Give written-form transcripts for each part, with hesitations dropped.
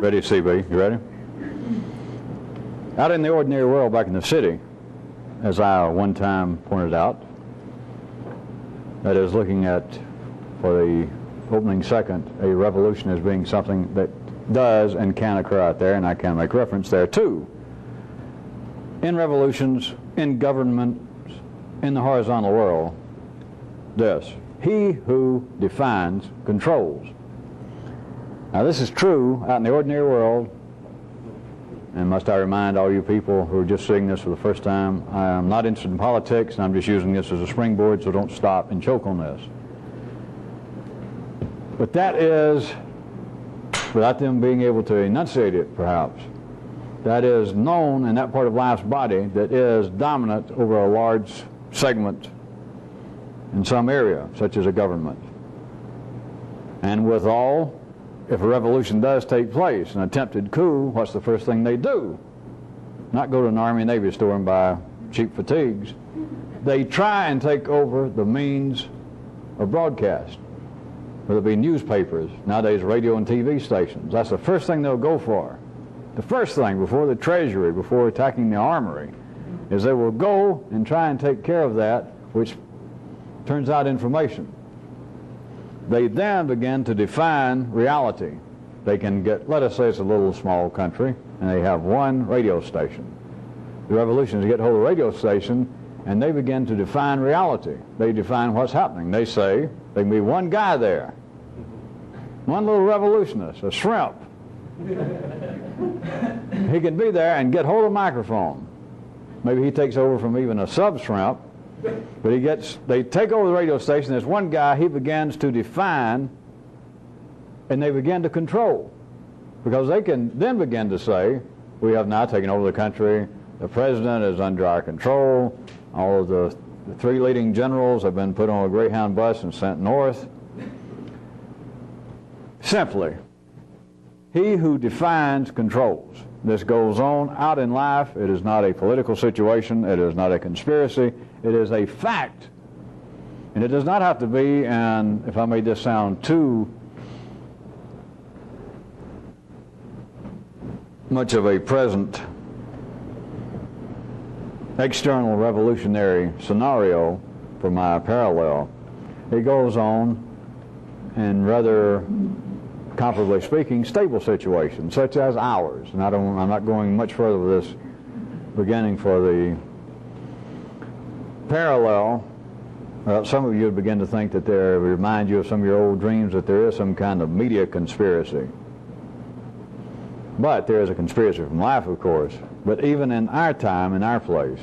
Ready, CB? You ready? Out in the ordinary world back in the city, as I one time pointed out, that is looking at, for the opening second, a revolution as being something that does and can occur out there, and I can make reference there too. In revolutions, in governments, in the horizontal world, this: he who defines controls. Now this is true out in the ordinary world, and must I remind all you people who are just seeing this for the first time, I am not interested in politics, and I'm just using this as a springboard, so don't stop and choke on this. But that is, without them being able to enunciate it perhaps, that is known in that part of life's body that is dominant over a large segment in some area, such as a government. And withal, if a revolution does take place, an attempted coup, what's the first thing they do? Not go to an Army and Navy store and buy cheap fatigues. They try and take over the means of broadcast, whether it be newspapers, nowadays radio and TV stations. That's the first thing they'll go for. The first thing, before the Treasury, before attacking the Armory, is they will go and try and take care of that, which turns out information. They then begin to define reality. They can get, let us say it's a little small country, and they have one radio station. The revolutionists get hold of the radio station, and they begin to define reality. They define what's happening. They say there can be one guy there, one little revolutionist, a shrimp. He can be there and get hold of a microphone. Maybe he takes over from even a sub-shrimp, but they take over the radio station. There's one guy, he begins to define, and they begin to control. Because they can then begin to say, we have now taken over the country, the president is under our control, all of the three leading generals have been put on a Greyhound bus and sent north. Simply, he who defines controls. This goes on out in life. It is not a political situation. It is not a conspiracy. It is a fact. And it does not have to be, and if I made this sound too much of a present external revolutionary scenario for my parallel, it goes on in rather, comparably speaking, stable situations, such as ours. And I'm not going much further with this beginning for the parallel. Some of you would begin to think that there, remind you of some of your old dreams, that there is some kind of media conspiracy. But there is a conspiracy from life, of course. But even in our time, in our place,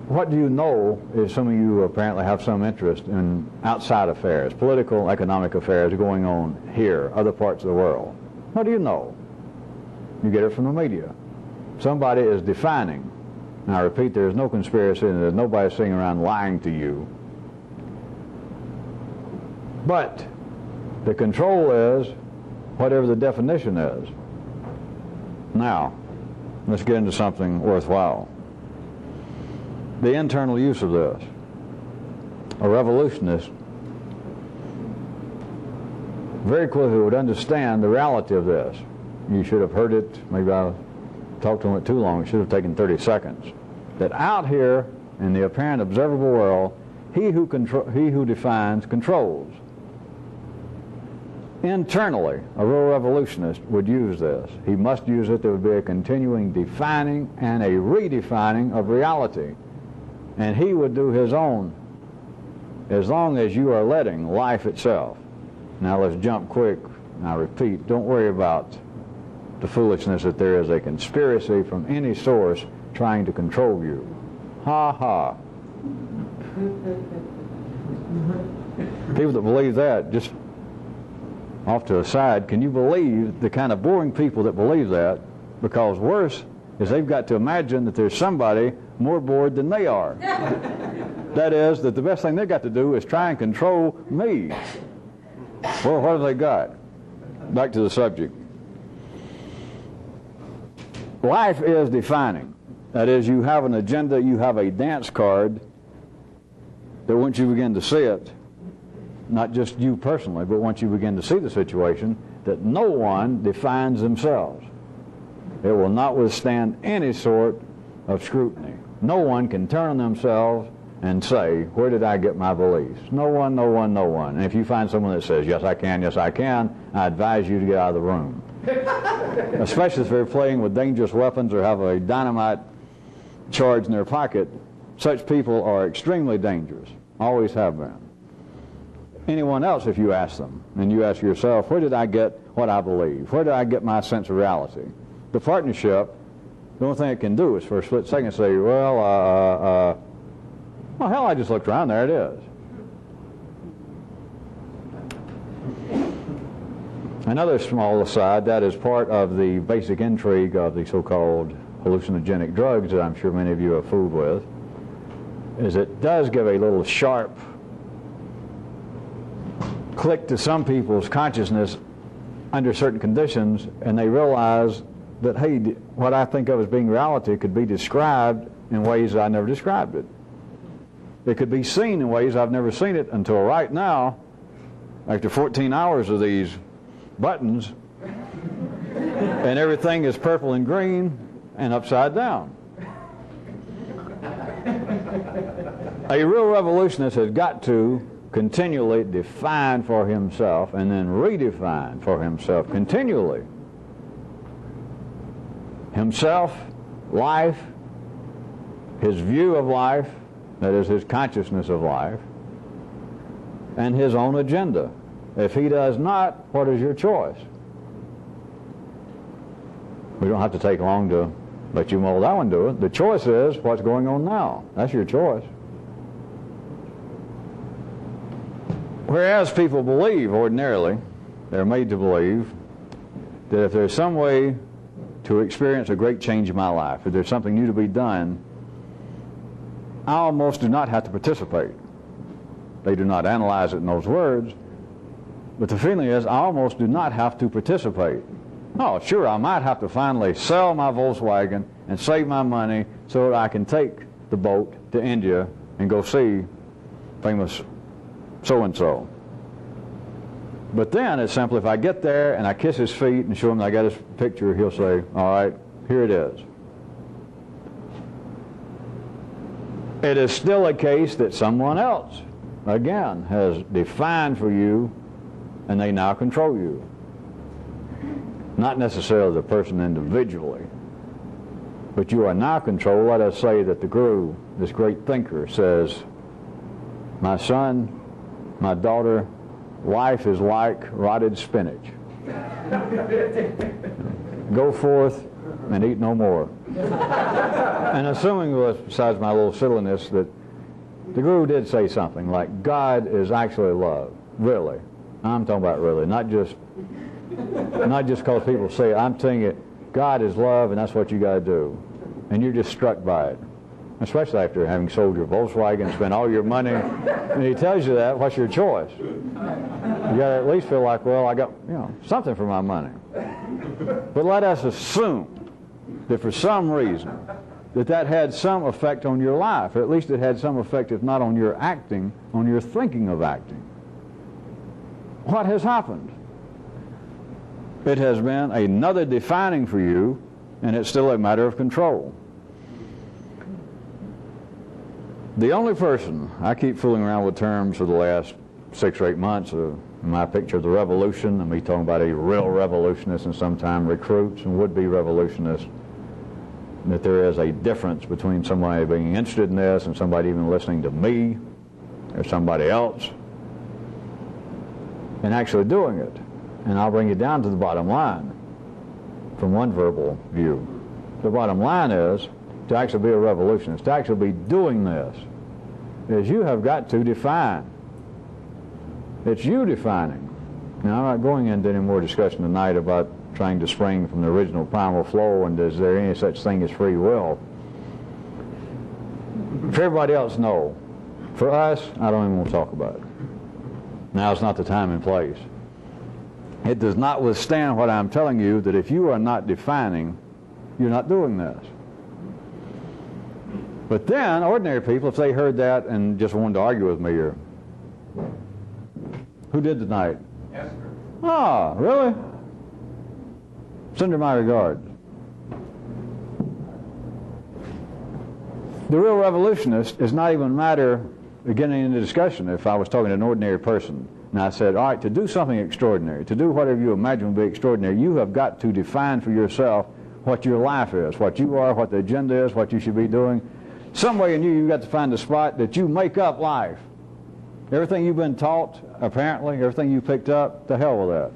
what do you know is some of you apparently have some interest in outside affairs, political, economic affairs going on here, other parts of the world. What do you know? You get it from the media. Somebody is defining. Now I repeat, there is no conspiracy and there's nobody sitting around lying to you. But the control is whatever the definition is. Now, let's get into something worthwhile. The internal use of this. A revolutionist very quickly would understand the reality of this. You should have heard it, maybe I talked on it too long, it should have taken 30 seconds. That out here in the apparent observable world, he who defines controls. Internally, a real revolutionist would use this. He must use it. There would be a continuing defining and a redefining of reality. And he would do his own, as long as you are letting life itself. Now let's jump quick. And I repeat, don't worry about the foolishness that there is a conspiracy from any source trying to control you. Ha ha. People that believe that, just off to the side, can you believe the kind of boring people that believe that? Because worse is they've got to imagine that there's somebody more bored than they are. That is, that the best thing they've got to do is try and control me. Well, what have they got? Back to the subject. Life is defining. That is, you have an agenda, you have a dance card that once you begin to see it, not just you personally, but once you begin to see the situation, that no one defines themselves. It will not withstand any sort of scrutiny. No one can turn on themselves and say, where did I get my beliefs? No one, no one, no one. And if you find someone that says, yes I can, I advise you to get out of the room. Especially if they're playing with dangerous weapons or have a dynamite charge in their pocket. Such people are extremely dangerous. Always have been. Anyone else, if you ask them, and you ask yourself, where did I get what I believe? Where did I get my sense of reality? The partnership, the only thing it can do is for a split second say, well, hell, I just looked around, there it is. Another small aside that is part of the basic intrigue of the so-called hallucinogenic drugs that I'm sure many of you have fooled with, is it does give a little sharp click to some people's consciousness under certain conditions, and they realize that, hey, what I think of as being reality could be described in ways that I never described it. It could be seen in ways I've never seen it until right now, after 14 hours of these buttons, and everything is purple and green and upside down. A real revolutionist has got to continually define for himself and then redefine for himself continually himself, life, his view of life, that is his consciousness of life, and his own agenda. If he does not, what is your choice? We don't have to take long to let you mull that one do it. The choice is what's going on now. That's your choice. Whereas people believe ordinarily, they're made to believe that if there's some way to experience a great change in my life, if there's something new to be done, I almost do not have to participate. They do not analyze it in those words, but the feeling is I almost do not have to participate. Oh, sure, I might have to finally sell my Volkswagen and save my money so that I can take the boat to India and go see famous so-and-so. But then it's simply, if I get there and I kiss his feet and show him that I got his picture, he'll say, all right, here it is. It is still a case that someone else, again, has defined for you, and they now control you. Not necessarily the person individually, but you are now controlled. Let us say that the guru, this great thinker, says, my son, my daughter, life is like rotted spinach. Go forth and eat no more. And assuming, besides my little silliness, that the guru did say something like, God is actually love. Really. I'm talking about really, not just because people say it. I'm telling you, God is love, and that's what you got to do. And you're just struck by it. Especially after having sold your Volkswagen and spent all your money. And he tells you that, what's your choice? You got to at least feel like, well, I got, something for my money. But let us assume that for some reason that had some effect on your life, or at least it had some effect, if not on your acting, on your thinking of acting. What has happened? It has been another defining for you, and it's still a matter of control. The only person, I keep fooling around with terms for the last 6 or 8 months of my picture of the revolution, and me talking about a real revolutionist and sometimes recruits and would-be revolutionists, that there is a difference between somebody being interested in this and somebody even listening to me or somebody else and actually doing it. And I'll bring you down to the bottom line from one verbal view. The bottom line is, to actually be a revolutionist, to actually be doing this, is you have got to define. It's you defining. Now, I'm not going into any more discussion tonight about trying to spring from the original primal flow and is there any such thing as free will. For everybody else, no. For us, I don't even want to talk about it. Now's not the time and place. It does not withstand what I'm telling you, that if you are not defining, you're not doing this. But then, ordinary people, if they heard that and just wanted to argue with me, or who did tonight? Esther. Ah, really? Send her my regards. The real revolutionist is not even a matter of getting into discussion. If I was talking to an ordinary person and I said, all right, to do something extraordinary, to do whatever you imagine would be extraordinary, you have got to define for yourself what your life is, what you are, what the agenda is, what you should be doing. Some way in you, you've got to find a spot that you make up life. Everything you've been taught, apparently, everything you picked up, to hell with that.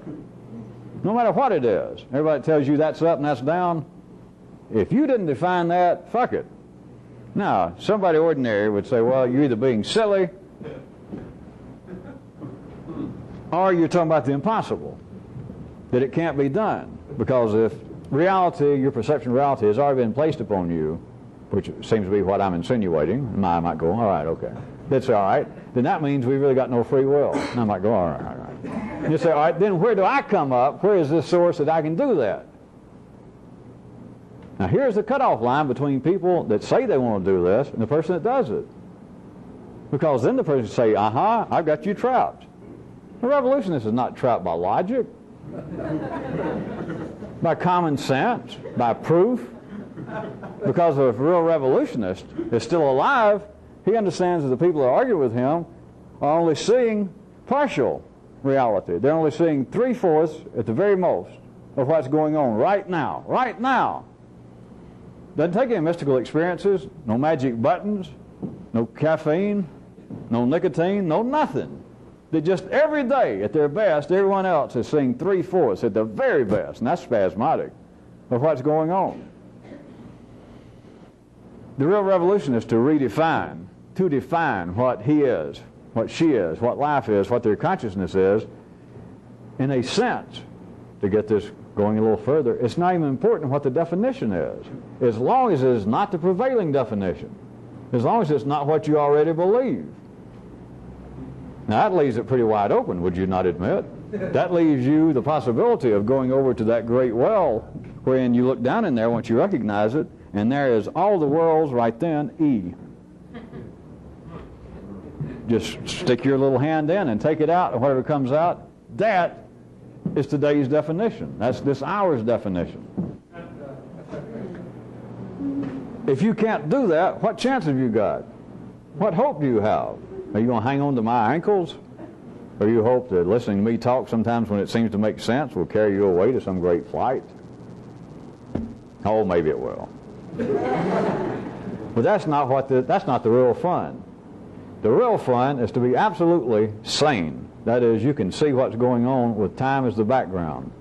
No matter what it is. Everybody tells you that's up and that's down. If you didn't define that, fuck it. Now, somebody ordinary would say, well, you're either being silly or you're talking about the impossible, that it can't be done. Because if reality, your perception of reality has already been placed upon you, which seems to be what I'm insinuating, and I might go, all right, okay, that's all right, then that means we've really got no free will. And I might go, all right, all right. And you say, all right, then where do I come up? Where is this source that I can do that? Now here's the cutoff line between people that say they want to do this and the person that does it. Because then the person will say, I've got you trapped. The revolutionist is not trapped by logic, by common sense, by proof. Because if a real revolutionist is still alive, he understands that the people that argue with him are only seeing partial reality. They're only seeing 3/4 at the very most of what's going on right now. Right now. Doesn't take any mystical experiences, no magic buttons, no caffeine, no nicotine, no nothing. They just every day at their best, everyone else is seeing 3/4 at the very best, and that's spasmodic, of what's going on. The real revolution is to define what he is, what she is, what life is, what their consciousness is, in a sense, to get this going a little further, it's not even important what the definition is, as long as it's not the prevailing definition, as long as it's not what you already believe. Now that leaves it pretty wide open, would you not admit? That leaves you the possibility of going over to that great well, wherein you look down in there once you recognize it, and there is all the worlds right then, E. Just stick your little hand in and take it out, and whatever comes out, that is today's definition. That's this hour's definition. If you can't do that, what chance have you got? What hope do you have? Are you going to hang on to my ankles? Or you hope that listening to me talk sometimes when it seems to make sense will carry you away to some great flight? Oh, maybe it will. But that's not the real fun. The real fun is to be absolutely sane. That is, you can see what's going on with time as the background.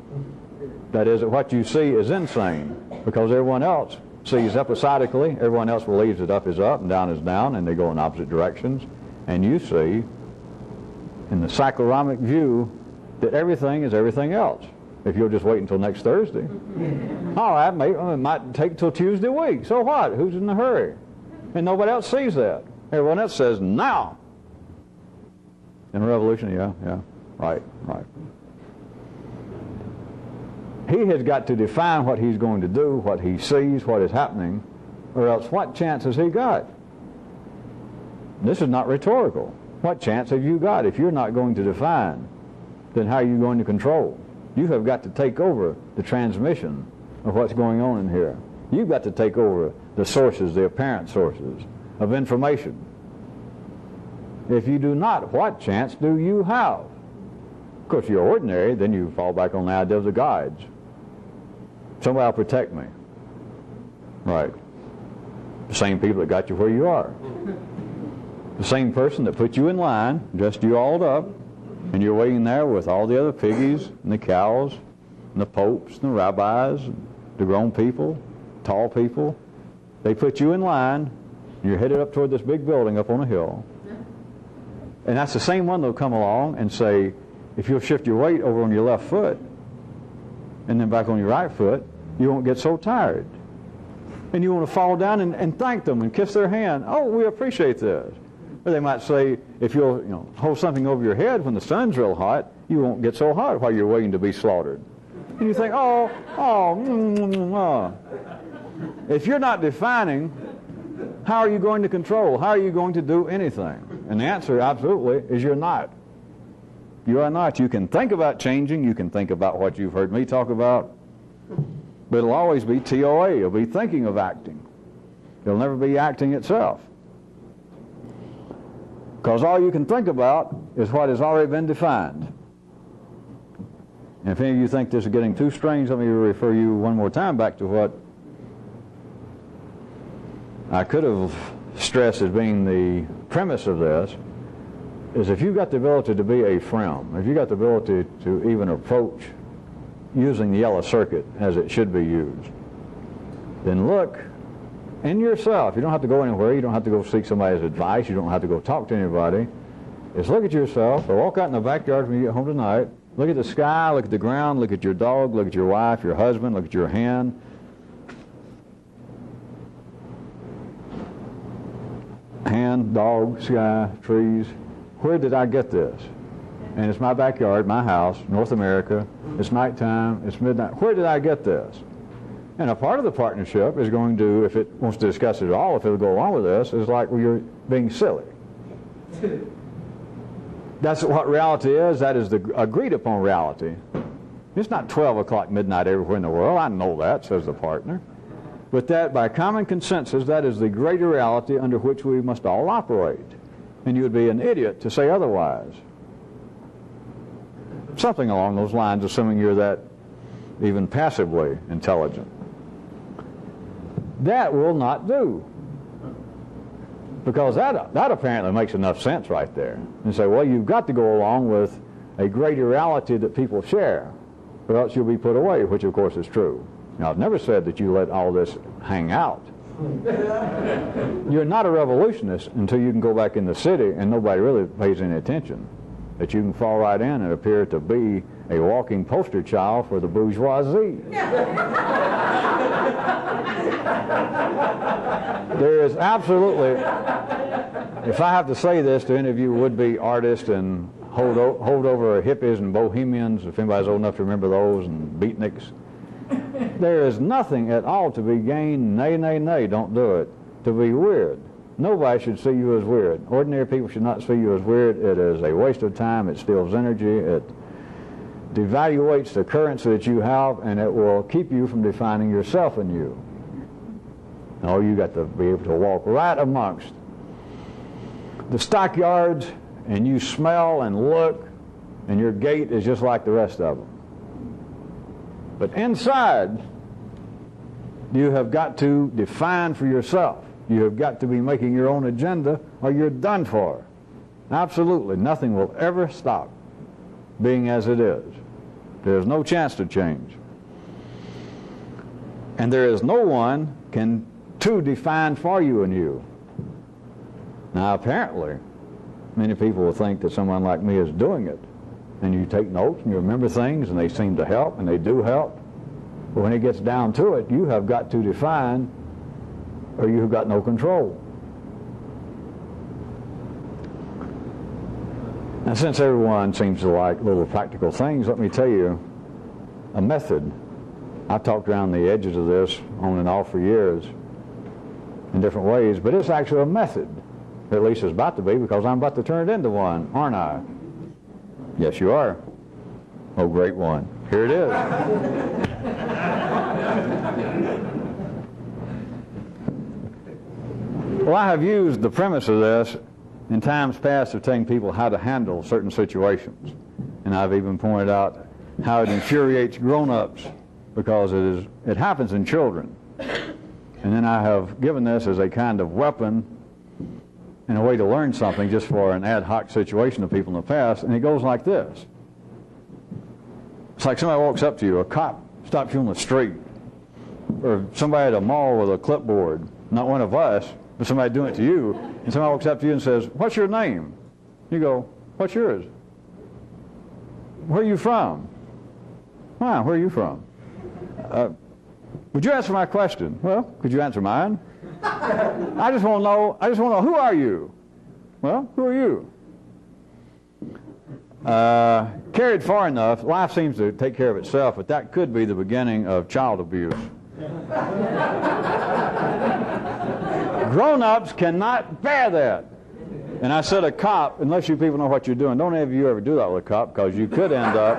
That is, that what you see is insane, because everyone else sees episodically, everyone else believes that up is up and down is down, and they go in opposite directions. And you see, in the cycloramic view, that everything is everything else. If you'll just wait until next Thursday. All right, it might take till Tuesday week. So what? Who's in a hurry? And nobody else sees that. Everyone else says, now. In a revolution, yeah, right. He has got to define what he's going to do, what he sees, what is happening, or else what chance has he got? This is not rhetorical. What chance have you got? If you're not going to define, then how are you going to control? You have got to take over the transmission of what's going on in here. You've got to take over the sources, the apparent sources of information. If you do not, what chance do you have? Of course, you're ordinary, then you fall back on the idea of the guides. Somebody will protect me. Right. The same people that got you where you are. The same person that put you in line, dressed you all up, and you're waiting there with all the other piggies and the cows and the popes and the rabbis and the grown people, tall people. They put you in line, and you're headed up toward this big building up on a hill. And that's the same one that'll come along and say, if you'll shift your weight over on your left foot and then back on your right foot, you won't get so tired. And you want to fall down and thank them and kiss their hand. Oh, we appreciate this. Or they might say, if you'll hold something over your head when the sun's real hot, you won't get so hot while you're waiting to be slaughtered. And you think, oh. If you're not defining, how are you going to control? How are you going to do anything? And the answer, absolutely, is you're not. You are not. You can think about changing. You can think about what you've heard me talk about. But it'll always be TOA. It'll be thinking of acting. It'll never be acting itself. Because all you can think about is what has already been defined. And if any of you think this is getting too strange, let me refer you one more time back to what I could have stressed as being the premise of this, is if you've got the ability to be a friend, if you've got the ability to even approach using the yellow circuit as it should be used, then look in yourself. You don't have to go anywhere. You don't have to go seek somebody's advice. You don't have to go talk to anybody. Just look at yourself, or walk out in the backyard when you get home tonight. Look at the sky, look at the ground, look at your dog, look at your wife, your husband, look at your hand. Hand, dog, sky, trees. Where did I get this? And it's my backyard, my house, North America. It's nighttime, it's midnight. Where did I get this? And a part of the partnership is going to, if it wants to discuss it at all, if it'll go along with this, is like, well, you're being silly. That's what reality is. That is the agreed upon reality. It's not 12 o'clock midnight everywhere in the world. I know that, says the partner. But that, by common consensus, that is the greater reality under which we must all operate. And you would be an idiot to say otherwise. Something along those lines, assuming you're that even passively intelligent. That will not do. Because that apparently makes enough sense right there. And say, well, you've got to go along with a greater reality that people share, or else you'll be put away, which of course is true. Now, I've never said that you let all this hang out. You're not a revolutionist until you can go back in the city and nobody really pays any attention. That you can fall right in and appear to be a walking poster child for the bourgeoisie. There is absolutely, if I have to say this to any of you would-be artists and holdover hippies and bohemians, if anybody's old enough to remember those, and beatniks, there is nothing at all to be gained, nay, nay, nay, don't do it, to be weird. Nobody should see you as weird. Ordinary people should not see you as weird. It is a waste of time. It steals energy. It devaluates the currency that you have, and it will keep you from defining yourself anew. No, you got to be able to walk right amongst the stockyards, and you smell and look, and your gait is just like the rest of them. But inside, you have got to define for yourself. You have got to be making your own agenda, or you're done for. Absolutely, nothing will ever stop being as it is. There's no chance to change. And there is no one to define for you and you. Now, apparently, many people will think that someone like me is doing it. And you take notes and you remember things, and they seem to help, and they do help. But when it gets down to it, you have got to define, or you have got no control. And since everyone seems to like little practical things, let me tell you a method. I've talked around the edges of this on and off for years in different ways, but it's actually a method. At least it's about to be, because I'm about to turn it into one, aren't I? Yes, you are. Oh, great one. Here it is. Well, I have used the premise of this in times past of telling people how to handle certain situations. And I've even pointed out how it infuriates grown-ups, because it happens in children. And then I have given this as a kind of weapon and a way to learn something just for an ad hoc situation of people in the past, and it goes like this. It's like somebody walks up to you, a cop stops you on the street, or somebody at a mall with a clipboard, not one of us, but somebody doing it to you, and somebody walks up to you and says, "What's your name?" You go, "What's yours?" "Where are you from?" "Why, where are you from?" "Would you answer my question?" "Well, could you answer mine?" I just want to know, who are you?" "Well, who are you?" Carried far enough, life seems to take care of itself, but that could be the beginning of child abuse. Grown-ups cannot bear that. And I said a cop, unless you people know what you're doing, don't any of you ever do that with a cop, because you could end up,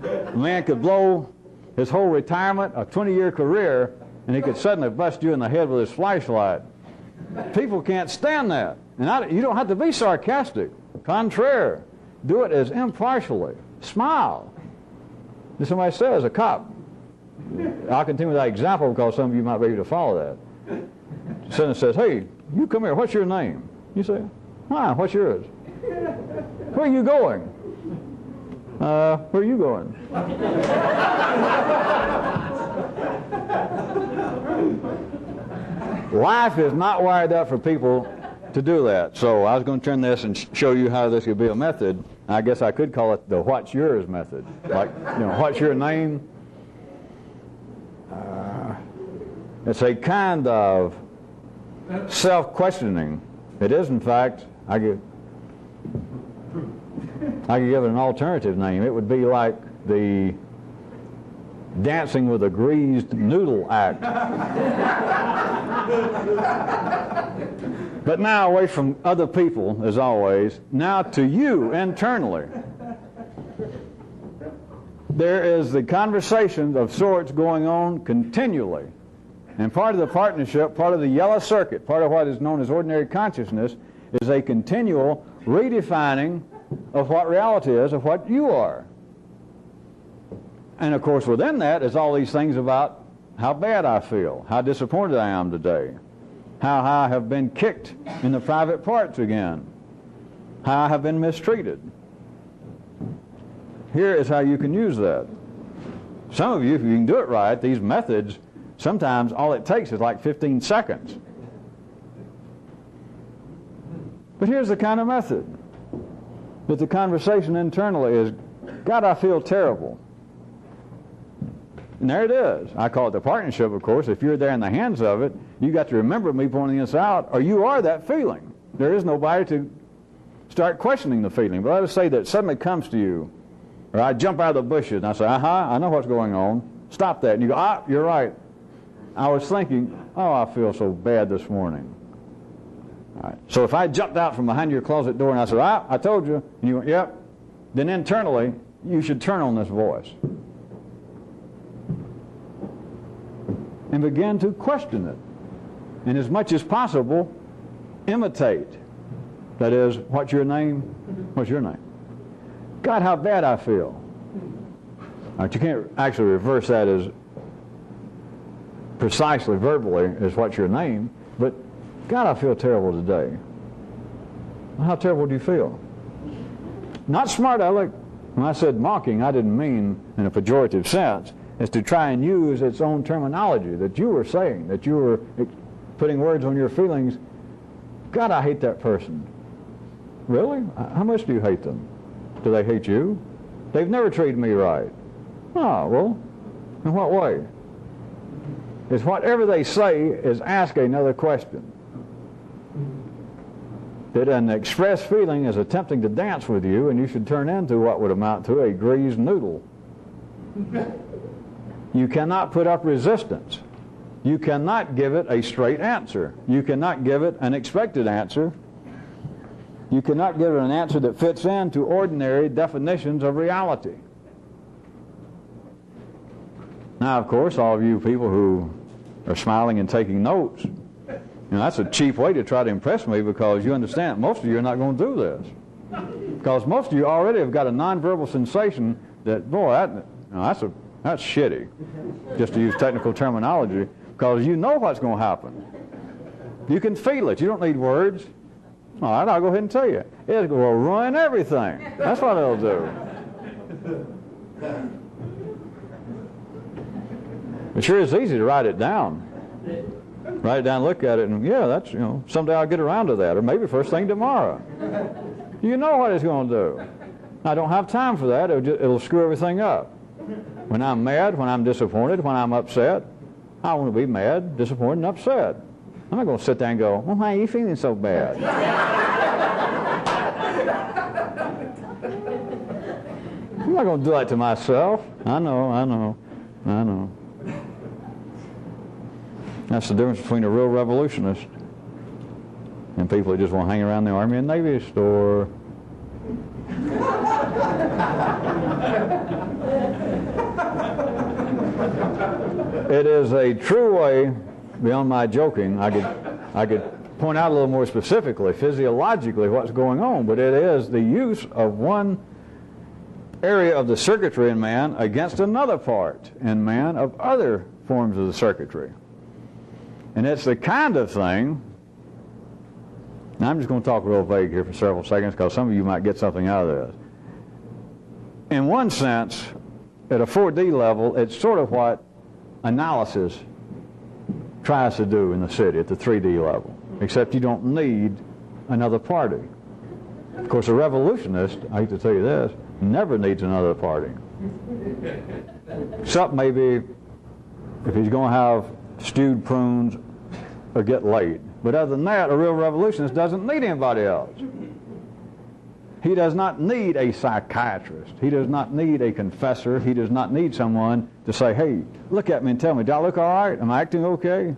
the man could blow his whole retirement, a 20-year career, and he could suddenly bust you in the head with his flashlight. People can't stand that. And you don't have to be sarcastic. Contraire. Do it as impartially. Smile. If somebody says, a cop, I'll continue with that example because some of you might be able to follow that. Someone says, hey, you come here, what's your name? You say, hi, what's yours? Where are you going? Where are you going? Life is not wired up for people to do that. So I was going to turn this and show you how this could be a method. I guess I could call it the what's yours method. Like, what's your name? It's a kind of self-questioning. It is, in fact, I could give it an alternative name. It would be like the dancing with a greased noodle act. But now away from other people, as always, now to you internally. There is the conversation of sorts going on continually. And part of the partnership, part of the yellow circuit, part of what is known as ordinary consciousness, is a continual redefining of what reality is, of what you are. And of course within that is all these things about how bad I feel, how disappointed I am today, how I have been kicked in the private parts again, how I have been mistreated. Here is how you can use that. Some of you, if you can do it right, these methods, sometimes all it takes is like 15 seconds. But here's the kind of method that the conversation internally is, God, I feel terrible. And there it is. I call it the partnership, of course. If you're there in the hands of it, you got to remember me pointing this out, or you are that feeling. There is nobody to start questioning the feeling. But let us say that it suddenly comes to you, or I jump out of the bushes and I say, I know what's going on. Stop that. And you go, you're right. I was thinking, I feel so bad this morning. All right. So if I jumped out from behind your closet door and I said, I told you, and you went, yep, then internally you should turn on this voice and begin to question it. And as much as possible, imitate. That is, what's your name? What's your name? God, how bad I feel. All right, you can't actually reverse that as precisely verbally as what's your name, but God, I feel terrible today. How terrible do you feel? Not smart aleck. When I said mocking, I didn't mean in a pejorative sense. It's to try and use its own terminology that you were saying, that you were putting words on your feelings. God, I hate that person. Really? How much do you hate them? Do they hate you? They've never treated me right. Oh, well, in what way? It's whatever they say is ask another question. That an expressed feeling is attempting to dance with you, and you should turn into what would amount to a greased noodle. You cannot put up resistance. You cannot give it a straight answer. You cannot give it an expected answer. You cannot give it an answer that fits into ordinary definitions of reality. Now, of course, all of you people who are smiling and taking notes, that's a cheap way to try to impress me, because you understand most of you are not going to do this. Because most of you already have got a nonverbal sensation that, boy, that's shitty, just to use technical terminology, because you know what's going to happen. You can feel it. You don't need words. All right, I'll go ahead and tell you. It will ruin everything. That's what it'll do. It sure is easy to write it down. Write it down, look at it, and that's, someday I'll get around to that, or maybe first thing tomorrow. You know what it's going to do. I don't have time for that. It'll screw everything up. When I'm mad, when I'm disappointed, when I'm upset, I want to be mad, disappointed, and upset. I'm not going to sit there and go, well, why are you feeling so bad? I'm not going to do that to myself. I know. That's the difference between a real revolutionist and people who just want to hang around the Army and Navy store. It is a true way, beyond my joking, I could point out a little more specifically, physiologically, what's going on, but it is the use of one area of the circuitry in man against another part in man of other forms of the circuitry. And it's the kind of thing, now I'm just going to talk real vague here for several seconds because some of you might get something out of this. In one sense, at a 4D level, it's sort of what analysis tries to do in the city at the 3D level, except you don't need another party. Of course, a revolutionist, I hate to tell you this, never needs another party. Except maybe if he's going to have stewed prunes or get laid. But other than that, a real revolutionist doesn't need anybody else. He does not need a psychiatrist. He does not need a confessor. He does not need someone to say, hey, look at me and tell me, do I look all right? Am I acting okay?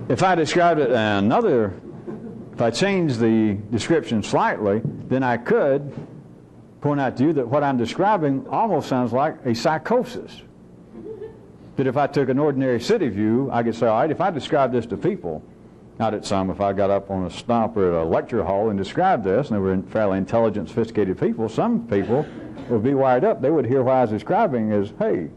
If I described it if I changed the description slightly, then I could point out to you that what I'm describing almost sounds like a psychosis. That if I took an ordinary city view, I could say, all right, if I described this to people, if I got up on a stump or at a lecture hall and described this, and they were fairly intelligent, sophisticated people, some people would be wired up. They would hear what I was describing as, hey,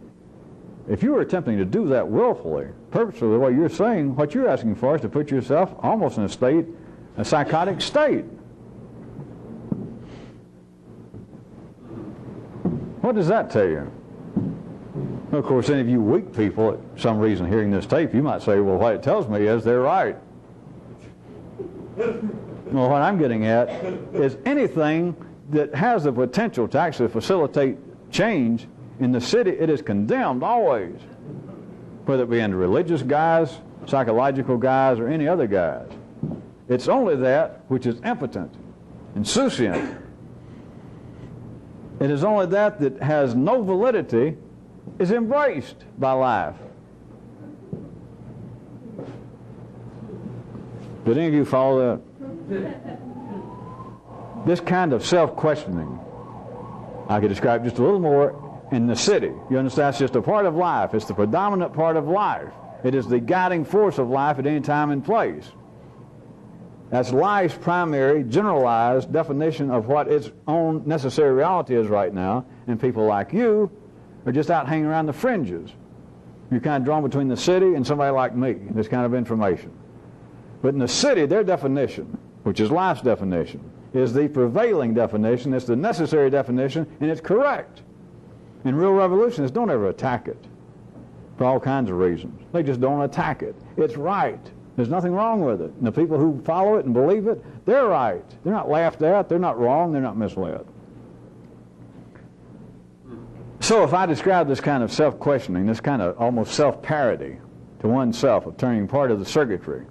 if you were attempting to do that willfully, purposefully, what you're saying, what you're asking for is to put yourself almost in a psychotic state. What does that tell you? Of course, any of you weak people, at some reason hearing this tape, you might say, well, what it tells me is they're right. Well, what I'm getting at is anything that has the potential to actually facilitate change in the city, it is condemned always, whether it be in religious guise, psychological guise, or any other guise. It's only that which is impotent, insouciant. It is only that has no validity is embraced by life. Did any of you follow that? This kind of self-questioning, I could describe just a little more in the city. You understand? It's just a part of life. It's the predominant part of life. It is the guiding force of life at any time and place. That's life's primary, generalized definition of what its own necessary reality is right now, and people like you are just out hanging around the fringes. You're kind of drawn between the city and somebody like me, this kind of information. But in the city, their definition, which is life's definition, is the prevailing definition, it's the necessary definition, and it's correct. And real revolutionists don't ever attack it for all kinds of reasons. They just don't attack it. It's right. There's nothing wrong with it. And the people who follow it and believe it, they're right. They're not laughed at, they're not wrong, they're not misled. So if I describe this kind of self-questioning, this kind of almost self-parody to oneself of turning part of the circuitry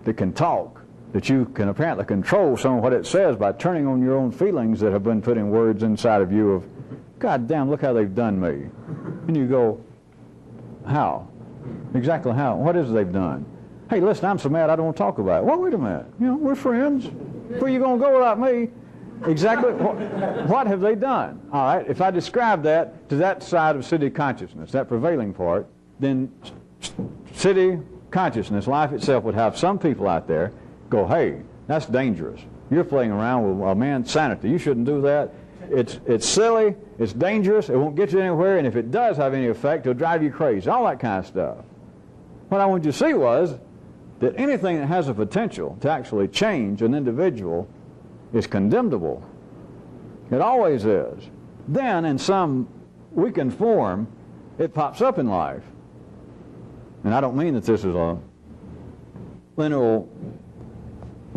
that can talk, that you can apparently control some of what it says by turning on your own feelings that have been put in words inside of you of, God damn, look how they've done me. And you go, how? Exactly how? What is it they've done? Hey, listen, I'm so mad I don't want to talk about it. Well, wait a minute. You know, we're friends. Where you going to go without me? Exactly. What have they done? All right, if I describe that to that side of city consciousness, that prevailing part, then city consciousness, life itself, would have some people out there go, hey, that's dangerous. You're playing around with a man's sanity. You shouldn't do that. It's silly. It's dangerous. It won't get you anywhere. And if it does have any effect, it'll drive you crazy. All that kind of stuff. What I wanted you to see was that anything that has a potential to actually change an individual is condemnable. It always is. Then, in some weakened form, it pops up in life. And I don't mean that this is a lineal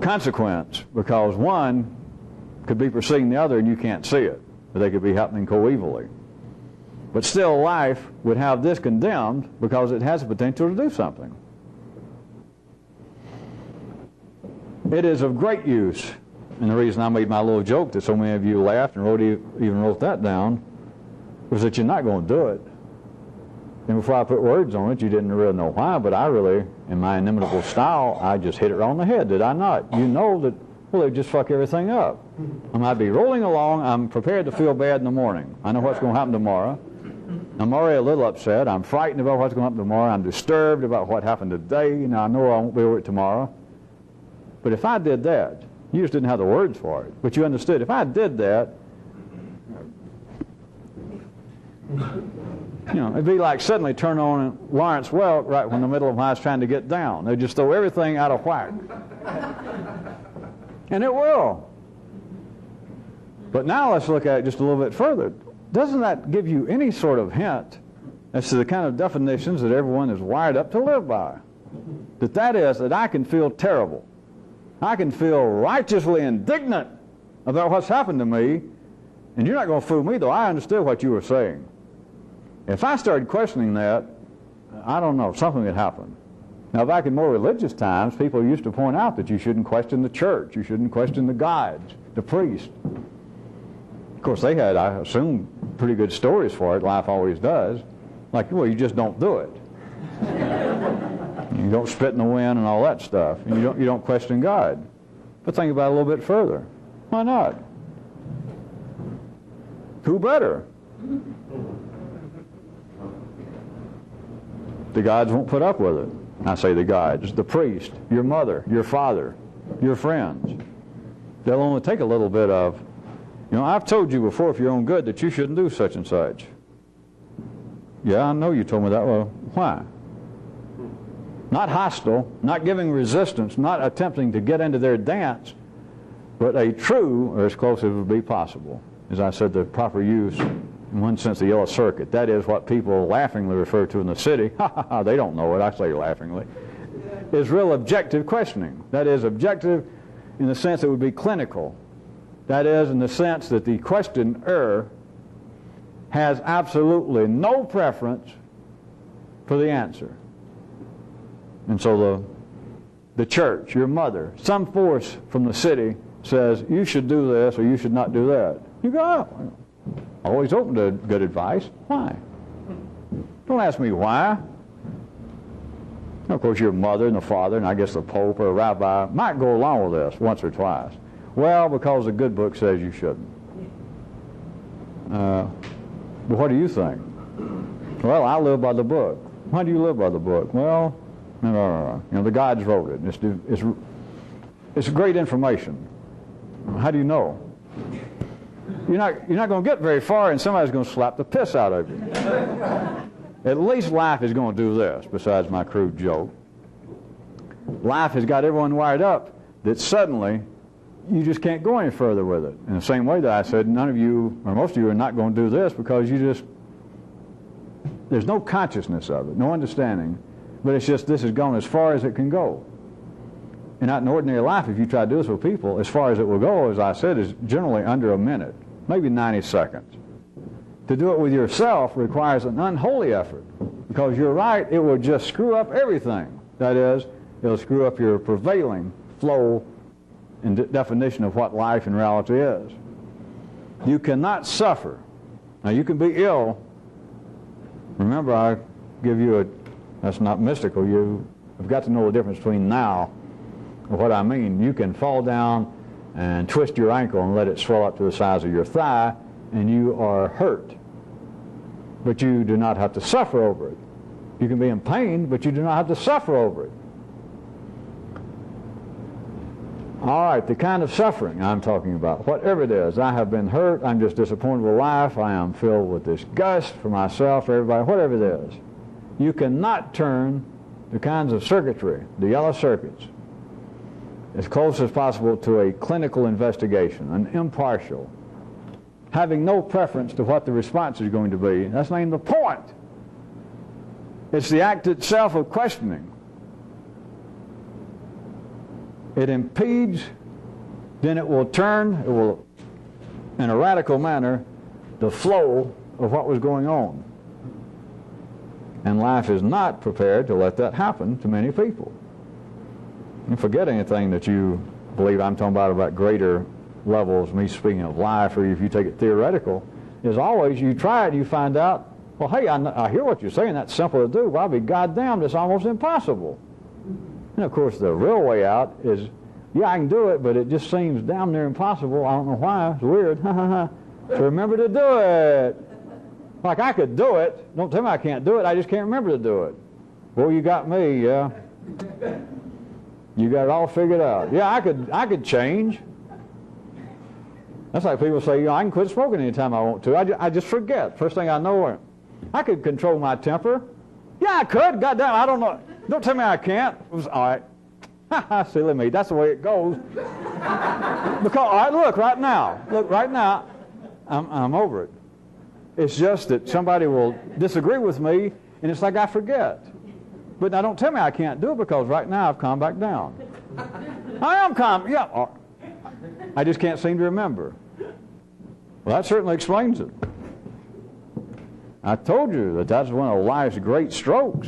consequence, because one could be preceding the other and you can't see it, but they could be happening coevally. But still, life would have this condemned because it has the potential to do something. It is of great use, and the reason I made my little joke that so many of you laughed and even wrote that down was that you're not going to do it. And before I put words on it, you didn't really know why, but I really, in my inimitable style, I just hit it on the head, did I not? You know that well, they'd just fuck everything up. I'd be rolling along. I'm prepared to feel bad in the morning. I know what's going to happen tomorrow. I'm already a little upset. I'm frightened about what's going to happen tomorrow. I'm disturbed about what happened today. I know I won't be over it tomorrow. But if I did that, you just didn't have the words for it, but you understood. If I did that, it'd be like suddenly turn on Lawrence Welk right when in the middle of when I was trying to get down. They'd just throw everything out of whack. And it will. But now let's look at it just a little bit further. Doesn't that give you any sort of hint as to the kind of definitions that everyone is wired up to live by? That is, that I can feel terrible. I can feel righteously indignant about what's happened to me, and you're not going to fool me, though I understood what you were saying. If I started questioning that, I don't know, something would happen. Now, back in more religious times, people used to point out that you shouldn't question the church, you shouldn't question the guides, the priest. Of course, they had, I assume, pretty good stories for it. Life always does. Like, well, you just don't do it. You don't spit in the wind and all that stuff. And you don't question God. But think about it a little bit further. Why not? Who better? The gods won't put up with it. I say the gods. The priest, your mother, your father, your friends. They'll only take a little bit of, I've told you before for your own good that you shouldn't do such and such. Yeah, I know you told me that. Well, why? Not hostile, not giving resistance, not attempting to get into their dance, but a true, or as close as would be possible, as I said, the proper use, in one sense, the yellow circuit. That is what people laughingly refer to in the city. Ha ha ha, they don't know it, I say laughingly. Is real objective questioning. That is objective in the sense it would be clinical. That is in the sense that the questioner has absolutely no preference for the answer. And so the church, your mother, some force from the city says, you should do this or you should not do that. You go, oh, always open to good advice. Why? Don't ask me why. Of course, your mother and the father, and I guess the Pope or a rabbi might go along with this once or twice. Well, because the good book says you shouldn't. But what do you think? Well, I live by the book. Why do you live by the book? Well, the gods wrote it. It's great information. How do you know? You're not going to get very far, and somebody's going to slap the piss out of you. At least life is going to do this, besides my crude joke. Life has got everyone wired up that suddenly you just can't go any further with it. In the same way that I said, none of you, or most of you, are not going to do this because there's no consciousness of it, no understanding, but it's just this has gone as far as it can go. And not in ordinary life, if you try to do this with people, as far as it will go, as I said, is generally under a minute, maybe 90 seconds. To do it with yourself requires an unholy effort, because you're right, it will just screw up everything. That is, it'll screw up your prevailing flow and definition of what life in reality is. You cannot suffer. Now, you can be ill. Remember, I give you that's not mystical. You have got to know the difference between now and what I mean. You can fall down and twist your ankle and let it swell up to the size of your thigh, and you are hurt. But you do not have to suffer over it. You can be in pain, but you do not have to suffer over it. All right, the kind of suffering I'm talking about, whatever it is, I have been hurt, I'm just disappointed with life, I am filled with disgust for myself, for everybody, whatever it is. You cannot turn the kinds of circuitry, the yellow circuits, as close as possible to a clinical investigation, an impartial, having no preference to what the response is going to be. That's not even the point. It's the act itself of questioning. It impedes, then it will turn, in a radical manner, the flow of what was going on. And life is not prepared to let that happen to many people. And forget anything that you believe I'm talking about greater levels, me speaking of life, or if you take it theoretical, is always you try it, you find out, well, hey, I hear what you're saying, that's simple to do. Well, I'll be goddamned, it's almost impossible. And of course, the real way out is Yeah, I can do it, but it just seems damn near impossible. I don't know why. It's weird. To remember to do it. Like I could do it. Don't tell me I can't do it. I just can't remember to do it. Well, you got me, yeah. You got it all figured out. Yeah, I could change. That's like people say, you know, I can quit smoking anytime I want to. I just forget. First thing I know, I could control my temper. Yeah, I could. Goddamn, I don't know. Don't tell me I can't. It was, all right. Silly me. That's the way it goes. Because, all right, look, right now, I'm over it. It's just that somebody will disagree with me, and it's like I forget. But now don't tell me I can't do it, because right now I've calmed back down. I am calm. Yeah. I just can't seem to remember. Well, that certainly explains it. I told you that that's one of life's great strokes.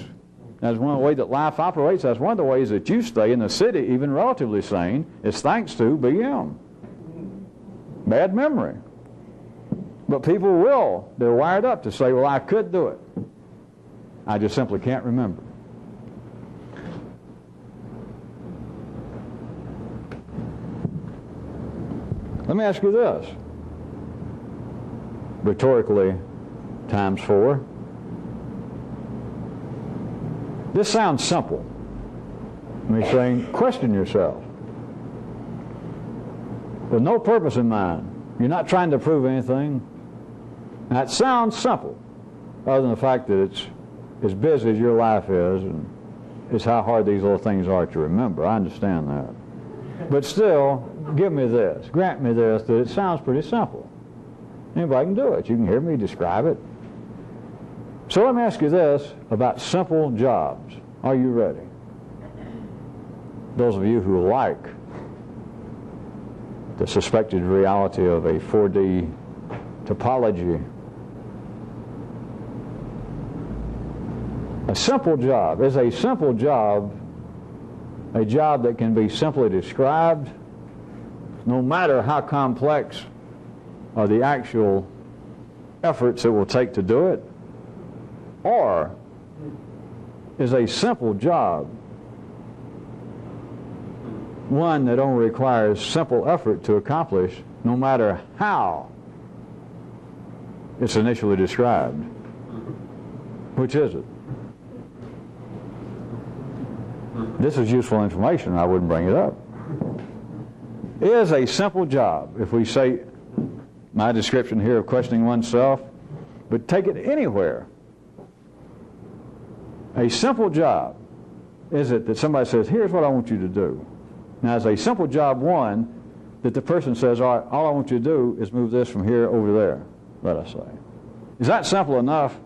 That's one of the ways that life operates. That's one of the ways that you stay in the city, even relatively sane, is thanks to BM. Bad memory. But people they're wired up to say, well, I could do it. I just simply can't remember. Let me ask you this, rhetorically, times 4. This sounds simple. Let me say, question yourself. With no purpose in mind, you're not trying to prove anything. Now, it sounds simple, other than the fact that it's as busy as your life is, and it's how hard these little things are to remember. I understand that. But still, give me this, grant me this, that it sounds pretty simple. Anybody can do it. You can hear me describe it. So let me ask you this about simple jobs. Are you ready? Those of you who like the suspected reality of a 4D topology. A simple job. Is a simple job a job that can be simply described, no matter how complex are the actual efforts it will take to do it? Or is a simple job one that only requires simple effort to accomplish, no matter how it's initially described? Which is it? This is useful information. I wouldn't bring it up. Is a simple job, if we say my description here of questioning oneself, but take it anywhere. A simple job, is it that somebody says, here's what I want you to do. Now, is a simple job one that the person says, all right, all I want you to do is move this from here over there, let us say. Is that simple enough?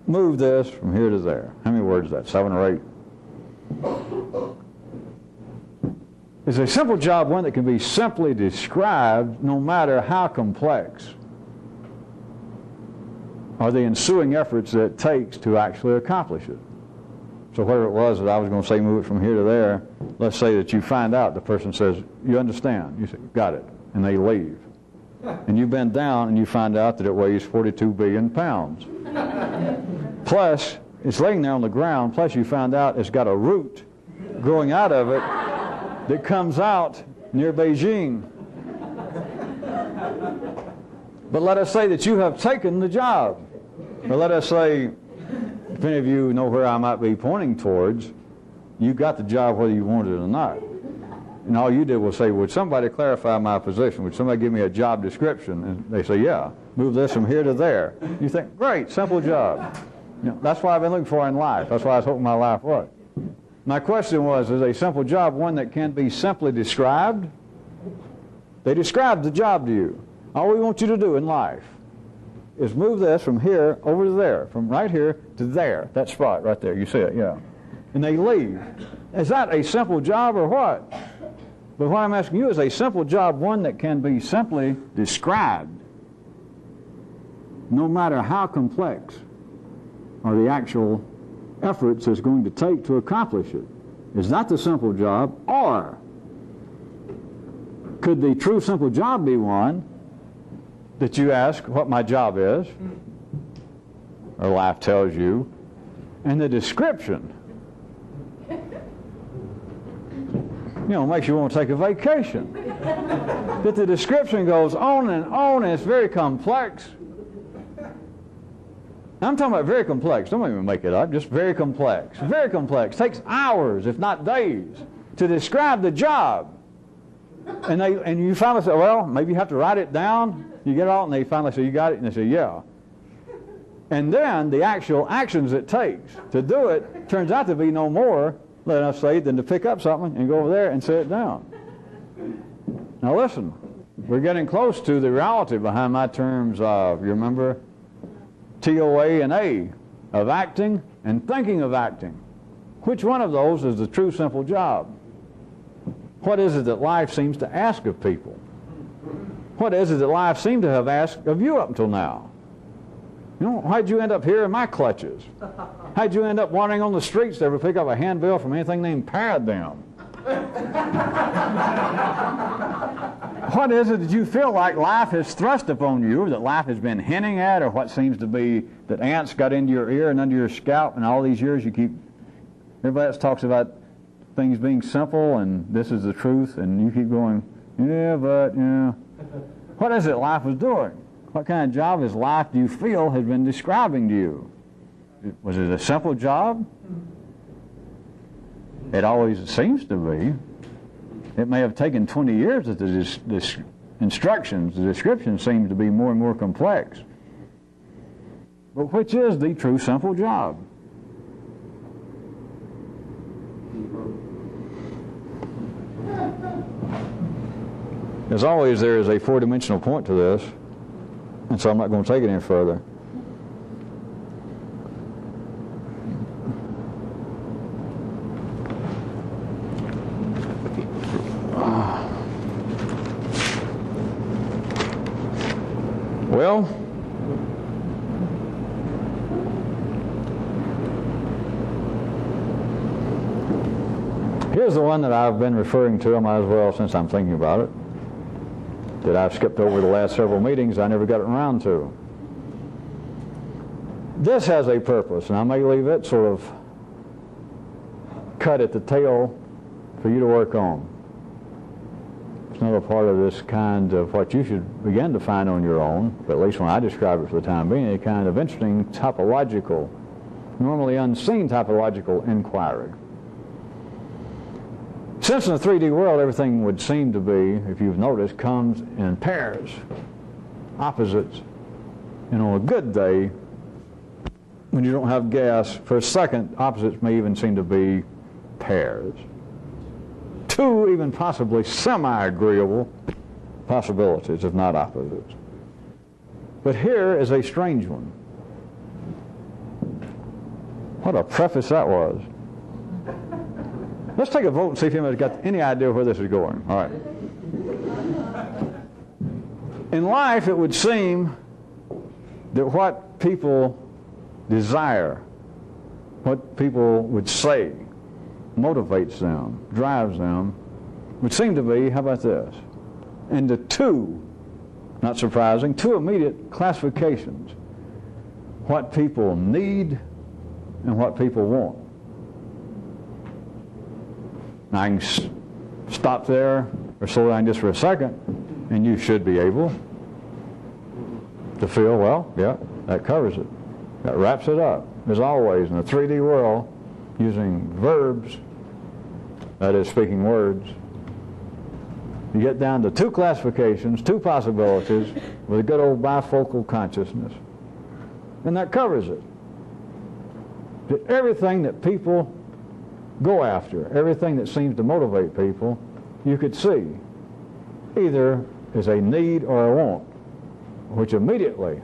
Move this from here to there. How many words is that? 7 or 8? Is a simple job one that can be simply described, no matter how complex are the ensuing efforts that it takes to actually accomplish it? So whatever it was that I was going to say move it from here to there, let's say that you find out the person says, you understand. You say, got it. And they leave. And you bend down and you find out that it weighs 42 billion pounds. Plus, it's laying there on the ground, plus you found out it's got a root growing out of it that comes out near Beijing. But let us say that you have taken the job. Or let us say, if any of you know where I might be pointing towards, you got the job whether you wanted it or not. And all you did was say, would somebody clarify my position? Would somebody give me a job description? And they say, yeah, move this from here to there. You think, great, simple job. You know, that's what I've been looking for in life. That's what I was hoping my life was. My question was, is a simple job one that can be simply described? They described the job to you. All we want you to do in life is move this from here over to there, from right here to there, that spot right there. You see it, yeah. And they leave. Is that a simple job or what? But what I'm asking you is a simple job one that can be simply described, no matter how complex are the actual efforts it's going to take to accomplish it. Is that the simple job? Or could the true simple job be one that you ask what my job is, or life tells you, and the description makes you want to take a vacation. But the description goes on, and it's very complex. I'm talking about very complex. Don't even make it up. Just very complex. Very complex. Takes hours, if not days, to describe the job. And you finally say, well, maybe you have to write it down. You get it all, and they finally say, you got it? And they say, yeah. And then the actual actions it takes to do it turns out to be no more, let us say, than to pick up something and go over there and set it down. Now listen, we're getting close to the reality behind my terms of, you remember, TOA and A, of acting and thinking of acting. Which one of those is the true simple job? What is it that life seems to ask of people? What is it that life seemed to have asked of you up until now? Why'd you end up here in my clutches? How'd you end up wandering on the streets to ever pick up a handbill from anything named Paradigm? What is it that you feel like life has thrust upon you, or that life has been hinting at, or what seems to be that ants got into your ear and under your scalp, and all these years you keep, everybody else talks about things being simple and this is the truth, and you keep going, yeah, but, yeah. What is it life was doing? What kind of job is life do you feel has been describing to you? Was it a simple job? It always seems to be. It may have taken 20 years that the instructions, the description seems to be more and more complex. But which is the true simple job? As always, there is a four-dimensional point to this, and so I'm not going to take it any further. Well, here's the one that I've been referring to, I might as well, since I'm thinking about it, that I've skipped over the last several meetings I never got around to. This has a purpose, and I may leave it sort of cut at the tail for you to work on. It's not a part of this kind of what you should begin to find on your own, but at least when I describe it for the time being, a kind of interesting typological, normally unseen typological inquiry. Since in the 3D world everything would seem to be, if you've noticed, comes in pairs, opposites, and on a good day, when you don't have gas, for a second, opposites may even seem to be pairs. Two even possibly semi-agreeable possibilities, if not opposites. But here is a strange one. What a preface that was. Let's take a vote and see if anybody's got any idea where this is going. All right. In life, it would seem that what people desire, what people would say, motivates them, drives them, would seem to be, how about this, into two, not surprising, two immediate classifications. What people need and what people want. Now I can stop there or slow down just for a second, and you should be able to feel, well, yeah, that covers it. That wraps it up. As always, in the 3D world, using verbs, that is, speaking words, you get down to two classifications, two possibilities, with a good old bifocal consciousness. And that covers it. That everything that people go after, everything that seems to motivate people, you could see either as a need or a want, which immediately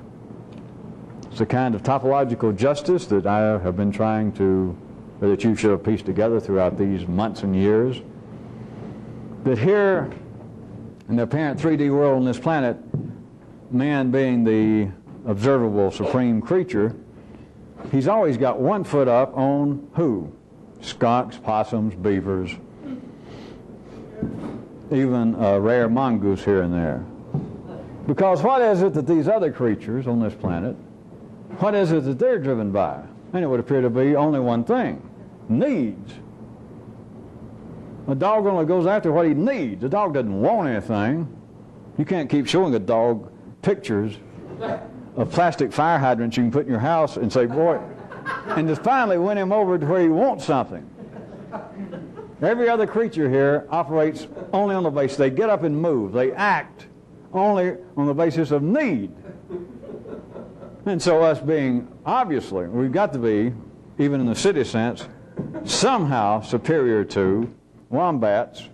is the kind of topological justice that I have been trying to, or that you should have pieced together throughout these months and years. That here in the apparent 3D world on this planet, man being the observable supreme creature, he's always got one foot up on who? Skunks, possums, beavers, even a rare mongoose here and there. Because what is it that these other creatures on this planet, what is it that they're driven by? And it would appear to be only one thing: needs. A dog only goes after what he needs. A dog doesn't want anything. You can't keep showing a dog pictures of plastic fire hydrants you can put in your house and say, boy, and just finally win him over to where he wants something. Every other creature here operates only on the basis. They get up and move. They act only on the basis of need. And so us being, obviously, we've got to be, even in the city sense, somehow superior to wombats,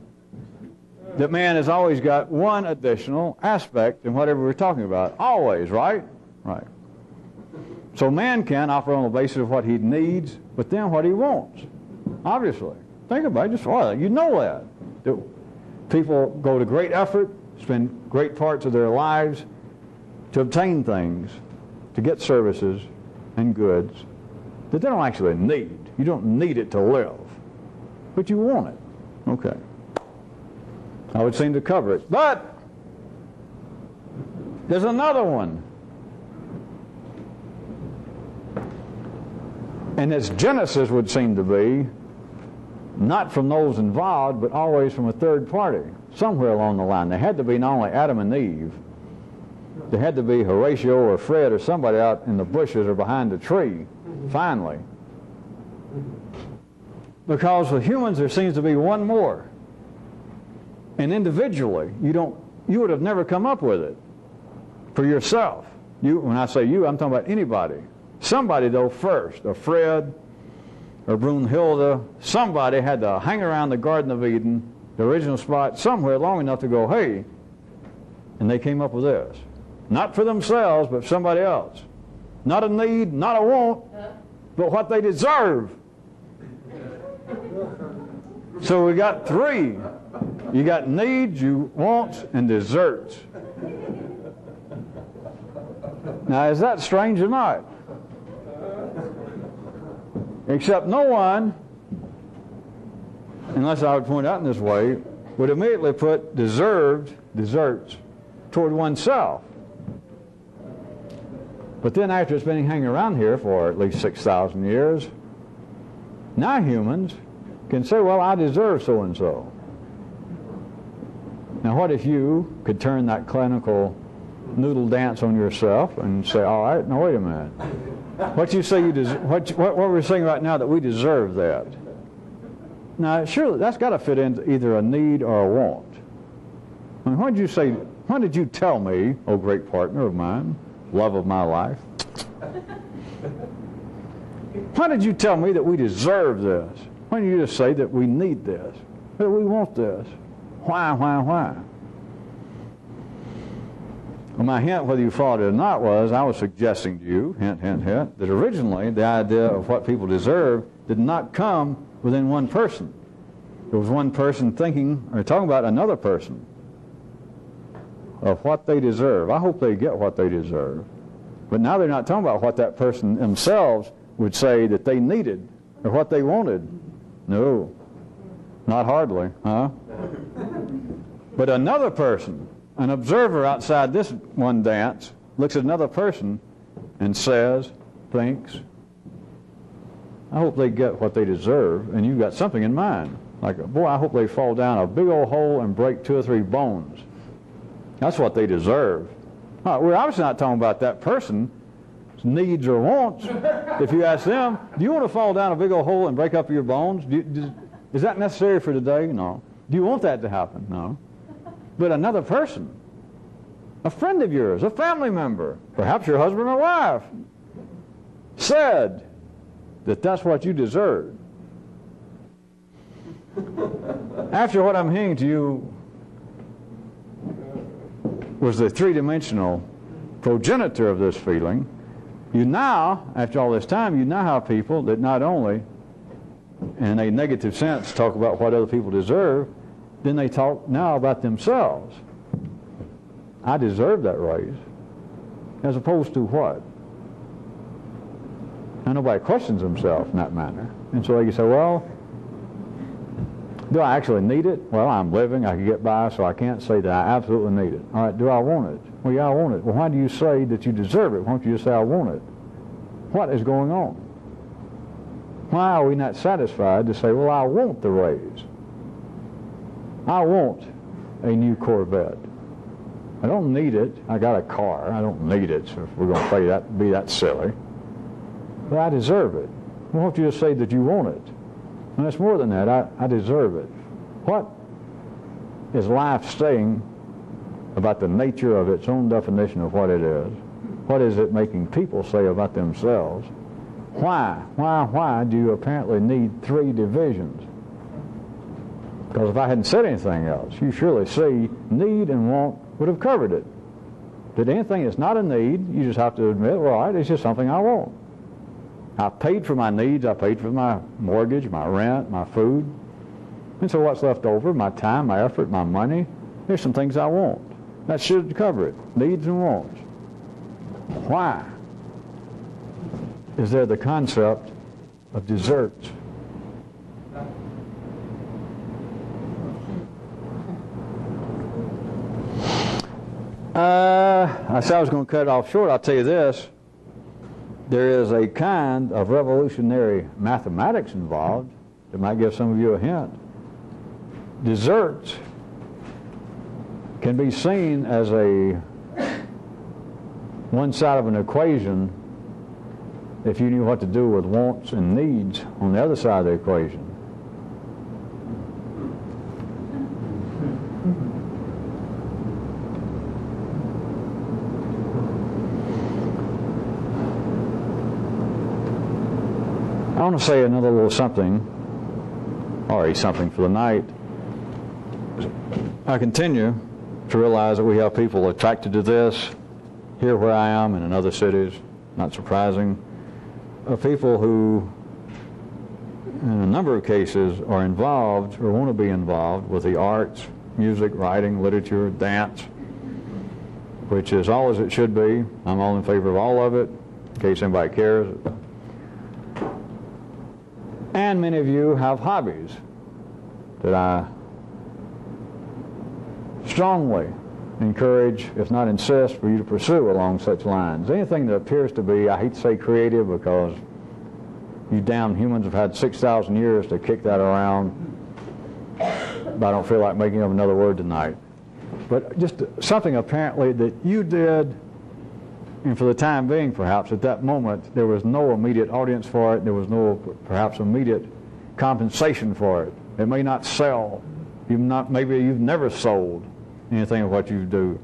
that man has always got one additional aspect in whatever we're talking about. Always, right? Right. So man can operate on the basis of what he needs, but then what he wants. Obviously. Think about it. Just you know that people go to great effort, spend great parts of their lives to obtain things, to get services and goods that they don't actually need. You don't need it to live, but you want it. Okay. I would seem to cover it. But there's another one. And its genesis would seem to be not from those involved, but always from a third party, somewhere along the line. There had to be not only Adam and Eve, there had to be Horatio or Fred or somebody out in the bushes or behind a tree, finally. Because with humans there seems to be one more. And individually, you would have never come up with it for yourself. When I say you, I'm talking about anybody. Somebody, though, first, or Fred, or Brunhilde, somebody had to hang around the Garden of Eden, the original spot, somewhere long enough to go, hey, and they came up with this. Not for themselves, but somebody else. Not a need, not a want, but what they deserve. So we got three. You got needs, you wants, and deserts. Now, is that strange or not? Except no one, unless I would point out in this way, would immediately put deserts toward oneself. But then after it's been hanging around here for at least 6,000 years, now humans can say, well, I deserve so-and-so. Now what if you could turn that clinical noodle dance on yourself and say, all right, now wait a minute. What you say you what we're saying right now that we deserve that. Now surely that's got to fit into either a need or a want. I mean, when did you tell me, oh great partner of mine, love of my life, why did you tell me that we deserve this? Why did you just say that we need this, that we want this? Why? Well, my hint, whether you followed it or not, was I was suggesting to you, hint, that originally the idea of what people deserve did not come within one person. It was one person thinking or talking about another person of what they deserve. I hope they get what they deserve. But now they're not talking about what that person themselves would say that they needed or what they wanted. No, not hardly, huh? But another person, an observer outside this one dance, looks at another person and says, thinks, I hope they get what they deserve, and you've got something in mind. Like, boy, I hope they fall down a big old hole and break 2 or 3 bones. That's what they deserve. We're obviously not talking about that person's needs or wants. If you ask them, do you want to fall down a big old hole and break up your bones? Is that necessary for today? No. Do you want that to happen? No. But another person, a friend of yours, a family member, perhaps your husband or wife, said that that's what you deserve. After what I'm hearing to you was the three-dimensional progenitor of this feeling, you now, after all this time, you now have people that not only, in a negative sense, talk about what other people deserve, then they talk now about themselves. I deserve that raise. As opposed to what? And nobody questions themselves in that manner. And so they can say, well, do I actually need it? Well, I'm living, I can get by, so I can't say that I absolutely need it. All right, do I want it? Well, yeah, I want it. Well, why do you say that you deserve it? Why don't you just say, I want it? What is going on? Why are we not satisfied to say, well, I want the raise? I want a new Corvette. I don't need it. I got a car. I don't need it, so if we're going to be that silly. But I deserve it. Why don't you just say that you want it? And it's more than that. I deserve it. What is life saying about the nature of its own definition of what it is? What is it making people say about themselves? Why do you apparently need three divisions? Because if I hadn't said anything else, you surely see need and want would have covered it. Did anything that's not a need, you just have to admit, well, all right, it's just something I want. I paid for my needs. I paid for my mortgage, my rent, my food. And so what's left over? My time, my effort, my money. There's some things I want. That should cover it. Needs and wants. Why is there the concept of desserts? I said I was going to cut it off short. I'll tell you this. There is a kind of revolutionary mathematics involved that might give some of you a hint. Desserts can be seen as one side of an equation if you knew what to do with wants and needs on the other side of the equation. I want to say another little something, or something for the night. I continue to realize that we have people attracted to this, here where I am and in other cities, not surprising, of people who, in a number of cases, are involved or want to be involved with the arts, music, writing, literature, dance, which is all as it should be. I'm all in favor of all of it, in case anybody cares. And many of you have hobbies that I strongly encourage, if not insist, for you to pursue along such lines. Anything that appears to be, I hate to say creative because you damn humans have had 6,000 years to kick that around, but I don't feel like making up another word tonight. But just something apparently that you did, and for the time being, perhaps, at that moment, there was no immediate audience for it. There was no, perhaps, immediate compensation for it. It may not sell. Maybe you've never sold anything of what you do.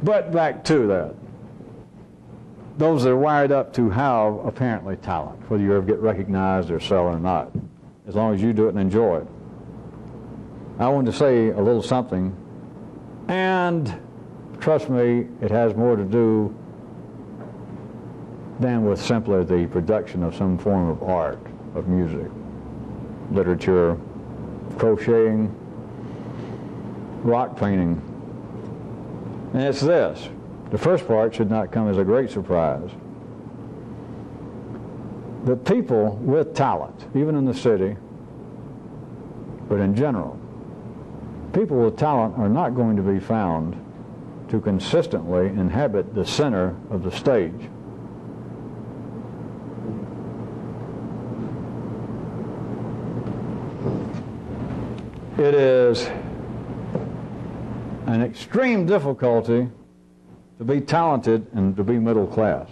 But back to that. Those that are wired up to have, apparently, talent, whether you ever get recognized or sell or not, as long as you do it and enjoy it. I wanted to say a little something, and trust me, it has more to do than with simply the production of some form of art, of music, literature, crocheting, rock painting. And it's this. The first part should not come as a great surprise. The people with talent, even in the city, but in general, people with talent are not going to be found to consistently inhabit the center of the stage. It is an extreme difficulty to be talented and to be middle class.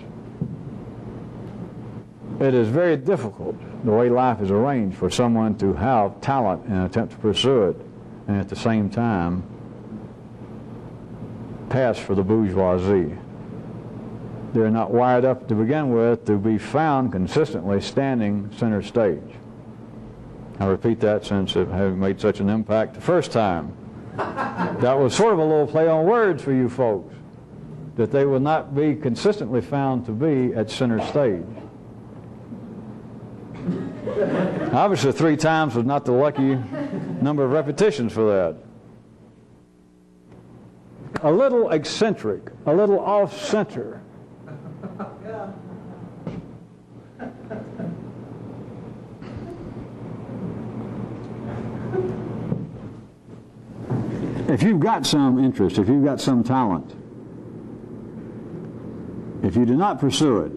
It is very difficult, the way life is arranged, for someone to have talent and attempt to pursue it, and at the same time pass for the bourgeoisie. They're not wired up to begin with to be found consistently standing center stage. I repeat that since it having made such an impact the first time. That was sort of a little play on words for you folks, that they will not be consistently found to be at center stage. Obviously 3 times was not the lucky number of repetitions for that. A little eccentric, a little off-center. If you've got some interest, if you've got some talent, if you do not pursue it,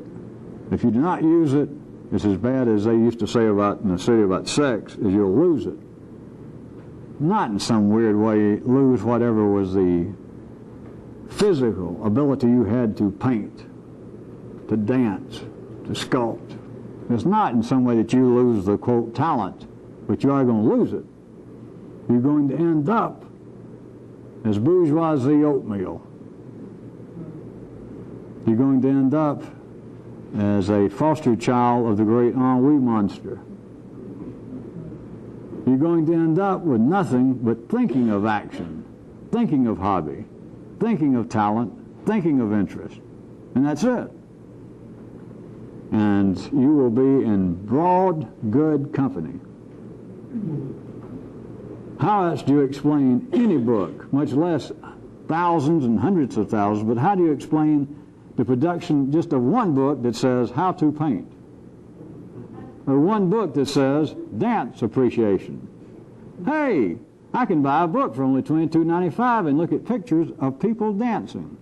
if you do not use it, it's as bad as they used to say about in the city about sex, is you'll lose it. not in some weird way lose whatever was the physical ability you had to paint, to dance, to sculpt. It's not in some way that you lose the, quote, talent, but you are going to lose it. You're going to end up as bourgeoisie oatmeal. You're going to end up as a foster child of the great ennui monster. You're going to end up with nothing but thinking of action, thinking of hobby, thinking of talent, thinking of interest. And that's it. And you will be in broad, good company. How else do you explain any book, much less thousands and hundreds of thousands, but how do you explain the production just of one book that says how to paint? Or one book that says dance appreciation. Hey, I can buy a book for only $22.95 and look at pictures of people dancing.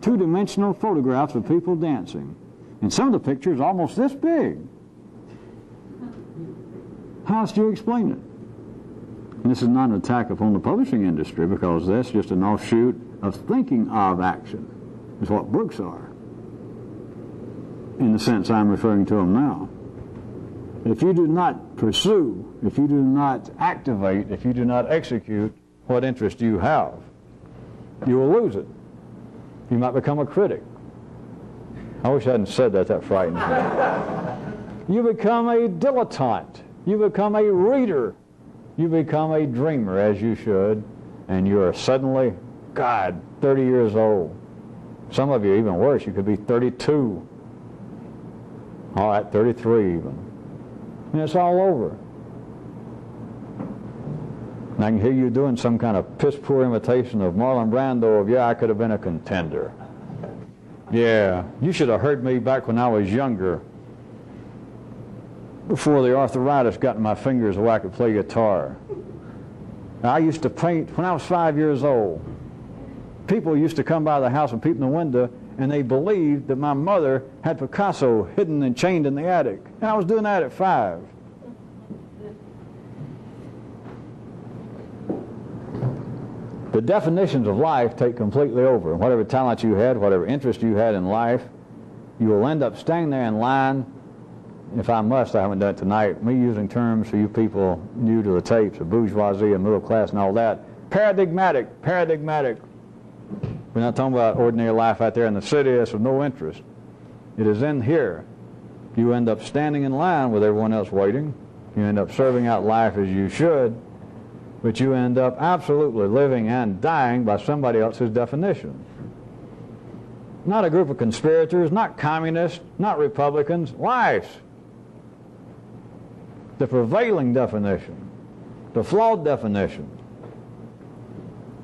Two-dimensional photographs of people dancing. And some of the pictures are almost this big. How else do you explain it? And this is not an attack upon the publishing industry, because that's just an offshoot of thinking of action, is what books are, in the sense I'm referring to them now. If you do not pursue, if you do not activate, if you do not execute what interest you have, you will lose it. You might become a critic. I wish I hadn't said that. That frightens me. You become a dilettante. You become a reader. You become a dreamer, as you should, and you are suddenly, God, 30 years old. Some of you even worse. You could be 32. All right, 33 even. And it's all over. And I can hear you doing some kind of piss-poor imitation of Marlon Brando of, yeah, I could have been a contender. Yeah, you should have heard me back when I was younger, before the arthritis got in my fingers where I could play guitar. Now, I used to paint when I was 5 years old. People used to come by the house and peep in the window, and they believed that my mother had Picasso hidden and chained in the attic. And I was doing that at 5. The definitions of life take completely over. Whatever talent you had, whatever interest you had in life, you will end up standing there in line. If I must, I haven't done it tonight, me using terms for you people new to the tapes of bourgeoisie and middle class and all that. Paradigmatic. We're not talking about ordinary life out there in the city. That's of no interest. It is in here. You end up standing in line with everyone else waiting. You end up serving out life as you should, but you end up absolutely living and dying by somebody else's definition. Not a group of conspirators, not communists, not Republicans, life's. The prevailing definition, the flawed definition,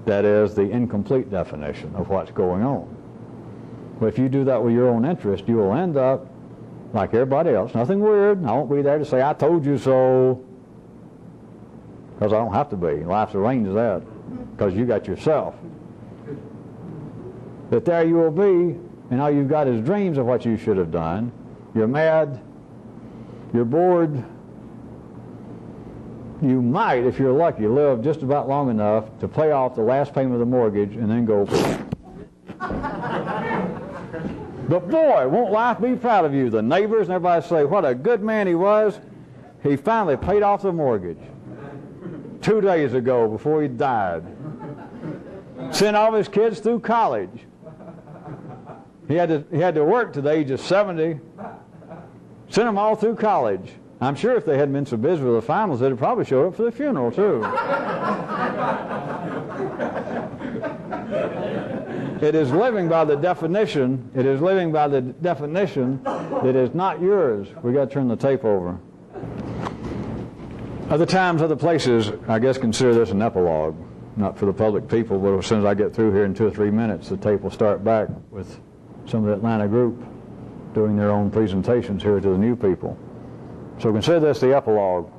that is the incomplete definition of what's going on. But if you do that with your own interest, you will end up like everybody else. Nothing weird. I won't be there to say, I told you so, because I don't have to be. Life's arranged that, because you got yourself. But there you will be, and all you've got is dreams of what you should have done. You're mad. You're bored. You might, if you're lucky, live just about long enough to pay off the last payment of the mortgage and then go. But boy, won't life be proud of you. The neighbors and everybody say, what a good man he was. He finally paid off the mortgage 2 days ago before he died. Sent all of his kids through college. He had to work to the age of 70. Sent them all through college. I'm sure if they hadn't been so busy with the finals, they'd have probably showed up for the funeral, too. It is living by the definition. It is living by the definition that is not yours. We got to turn the tape over. Other times, other places, I guess consider this an epilogue. Not for the public people, but as soon as I get through here in 2 or 3 minutes, the tape will start back with some of the Atlanta group doing their own presentations here to the new people. So consider this the epilogue,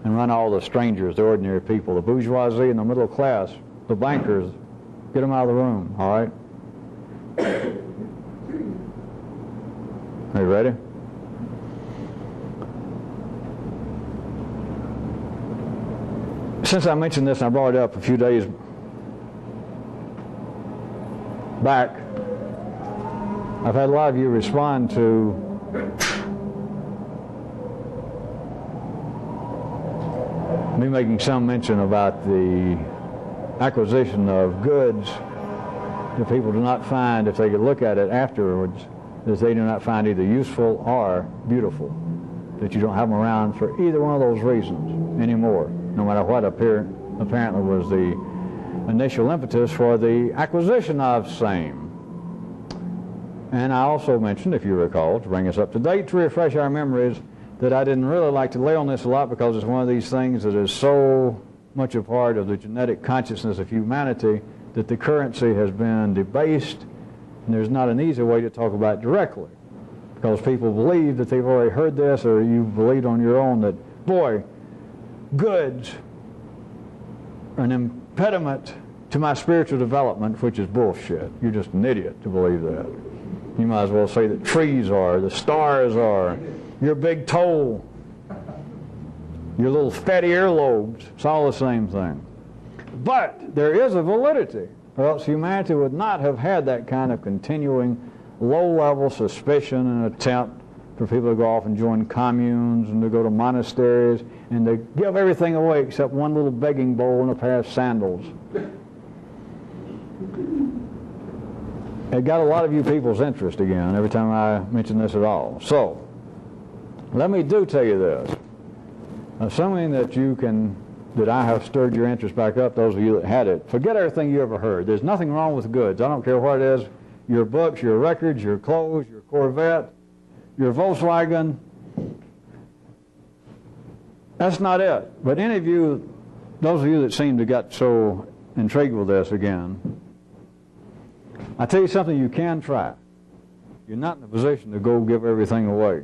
and run all the strangers, the ordinary people, the bourgeoisie and the middle class, the bankers, get them out of the room, all right? Are you ready? since I mentioned this and I brought it up a few days back, I've had a lot of you respond to me making some mention about the acquisition of goods that people do not find, if they could look at it afterwards, that they do not find either useful or beautiful, that you don't have them around for either one of those reasons anymore, no matter what apparently was the initial impetus for the acquisition of same. And I also mentioned, if you recall, to bring us up to date, to refresh our memories, that I didn't really like to lay on this a lot because it's one of these things that is so much a part of the genetic consciousness of humanity that the currency has been debased, and there's not an easy way to talk about it directly, because people believe that they've already heard this, or you believed on your own that, boy, goods are an impediment to my spiritual development, which is bullshit. You're just an idiot to believe that. You might as well say that trees are, the stars are, your big toe, your little fatty earlobes. It's all the same thing. But there is a validity, or else humanity would not have had that kind of continuing low-level suspicion and attempt for people to go off and join communes and to go to monasteries and to give everything away except one little begging bowl and a pair of sandals. It got a lot of you people's interest again every time I mention this at all. So, let me tell you this. Assuming that that I have stirred your interest back up, those of you that had it, forget everything you ever heard. There's nothing wrong with goods. I don't care what it is, your books, your records, your clothes, your Corvette, your Volkswagen. That's not it. But any of you, those of you that seem to get so intrigued with this again, I tell you something you can try. You're not in a position to go give everything away,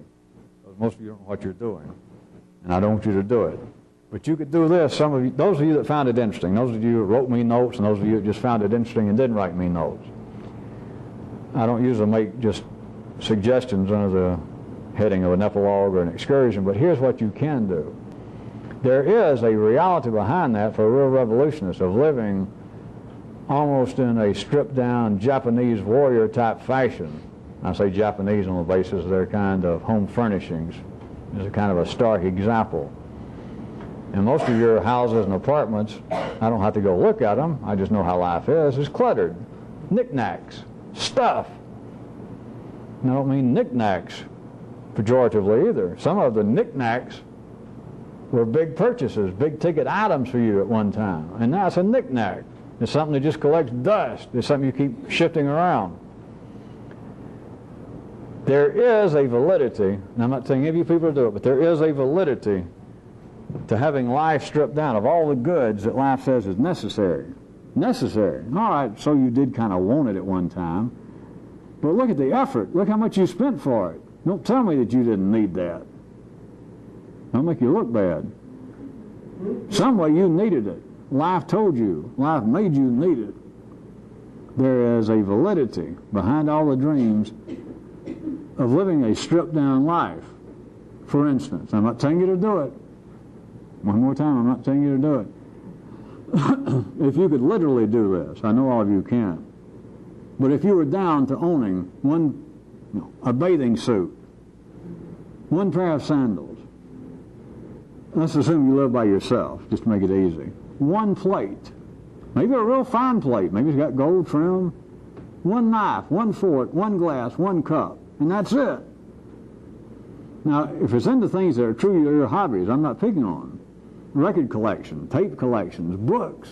because most of you don't know what you're doing, and I don't want you to do it. But you could do this. Some of you, those of you that found it interesting, those of you that wrote me notes, and those of you that just found it interesting and didn't write me notes. I don't usually make just suggestions under the heading of an epilogue or an excursion, but here's what you can do. There is a reality behind that for a real revolutionist of living almost in a stripped-down Japanese warrior-type fashion. I say Japanese on the basis of their kind of home furnishings. It's a kind of a stark example. And most of your houses and apartments, I don't have to go look at them, I just know how life is cluttered. Knickknacks, stuff. And I don't mean knickknacks pejoratively either. Some of the knickknacks were big purchases, big ticket items for you at one time. And now it's a knickknack. It's something that just collects dust. It's something you keep shifting around. There is a validity, and I'm not saying any of you people to do it, but there is a validity to having life stripped down of all the goods that life says is necessary. Necessary. All right, so you did kind of want it at one time, but look at the effort. Look how much you spent for it. Don't tell me that you didn't need that. Don't make you look bad. Some way you needed it. Life told you. Life made you need it. There is a validity behind all the dreams of living a stripped-down life. For instance, I'm not telling you to do it. One more time, I'm not telling you to do it. If you could literally do this, I know all of you can. But if you were down to owning a bathing suit, one pair of sandals, let's assume you live by yourself, just to make it easy. One plate, maybe a real fine plate, maybe it's got gold trim, one knife, one fork, one glass, one cup, and that's it. Now, if it's into things that are truly your hobbies, I'm not picking on them. Record collection, tape collections, books.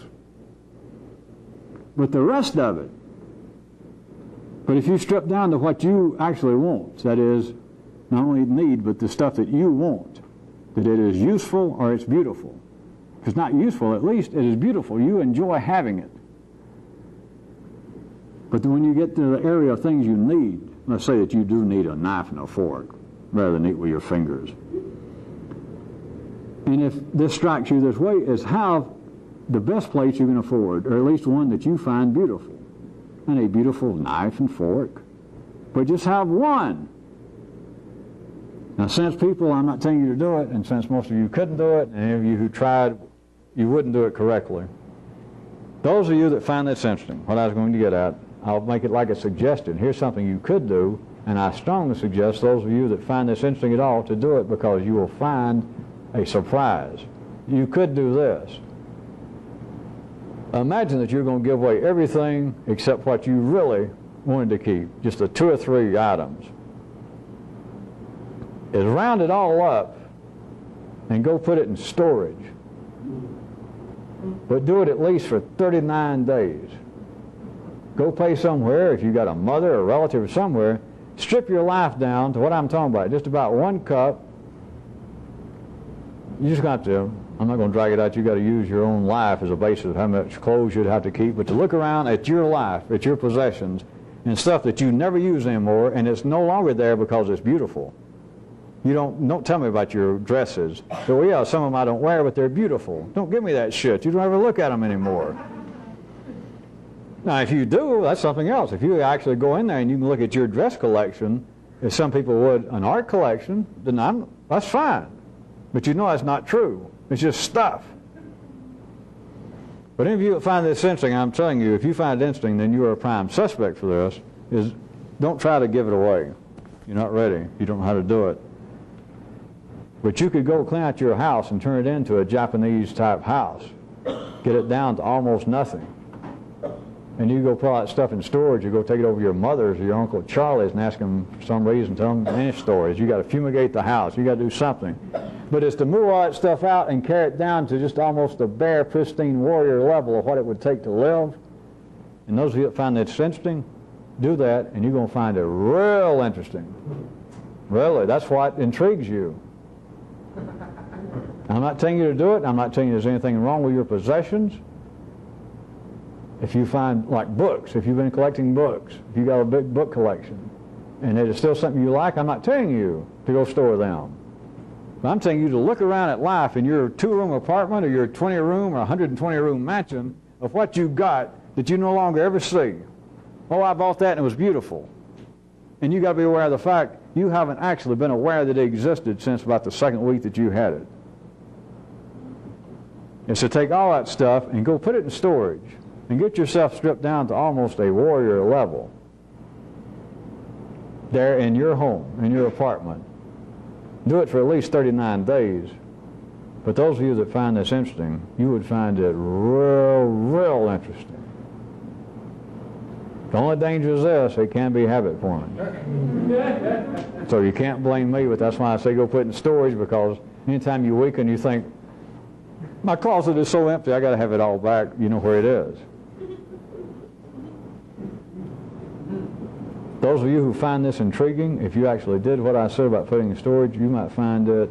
But the rest of it, but if you strip down to what you actually want, that is, not only need, but the stuff that you want, that it is useful or it's beautiful. If it's not useful, at least it is beautiful. You enjoy having it. But when you get to the area of things you need, let's say that you do need a knife and a fork, rather than eat with your fingers. And if this strikes you this way, is have the best plate you can afford, or at least one that you find beautiful. And a beautiful knife and fork. But just have one. Now, since people, I'm not telling you to do it, and since most of you couldn't do it, and any of you who tried you wouldn't do it correctly. Those of you that find this interesting, what I was going to get at, I'll make it like a suggestion. Here's something you could do, and I strongly suggest those of you that find this interesting at all to do it, because you will find a surprise. You could do this. Imagine that you're going to give away everything except what you really wanted to keep, just the 2 or 3 items. Is round it all up and go put it in storage. But do it at least for 39 days. Go pay somewhere, if you've got a mother or a relative or somewhere, strip your life down to what I'm talking about, just about 1 cup. You just got to, I'm not going to drag it out, you've got to use your own life as a basis of how much clothes you'd have to keep, but to look around at your life, at your possessions, and stuff that you never use anymore, and it's no longer there because it's beautiful. You don't tell me about your dresses. So, well, yeah, some of them I don't wear, but they're beautiful. Don't give me that shit. You don't ever look at them anymore. Now, if you do, that's something else. If you actually go in there and you can look at your dress collection, as some people would an art collection, then that's fine. But you know that's not true. It's just stuff. But any of you that find this interesting, I'm telling you, if you find it interesting, then you are a prime suspect for this, is don't try to give it away. You're not ready. You don't know how to do it. But you could go clean out your house and turn it into a Japanese-type house. Get it down to almost nothing. And you go put all that stuff in storage, you go take it over to your mother's or your Uncle Charlie's and ask them for some reason, tell them any stories. You got to fumigate the house. You got to do something. But it's to move all that stuff out and carry it down to just almost a bare, pristine warrior level of what it would take to live. And those of you that find this interesting, do that, and you're going to find it real interesting. Really, that's what intrigues you. I'm not telling you to do it. I'm not telling you there's anything wrong with your possessions. If you find, like books, if you've been collecting books, if you've got a big book collection, and it is still something you like, I'm not telling you to go store them. But I'm telling you to look around at life in your 2-room apartment or your 20-room or 120-room mansion of what you got that you no longer ever see. Oh, I bought that and it was beautiful. And you got to be aware of the fact you haven't actually been aware that it existed since about the 2nd week that you had it. It's to take all that stuff and go put it in storage and get yourself stripped down to almost a warrior level there in your home, in your apartment. Do it for at least 39 days. But those of you that find this interesting, you would find it real interesting. The only danger is this, it can be habit forming. So you can't blame me, but that's why I say go put it in storage, because anytime you weaken, you think, my closet is so empty, I got to have it all back. You know where it is. Those of you who find this intriguing, if you actually did what I said about putting in storage, you might find it,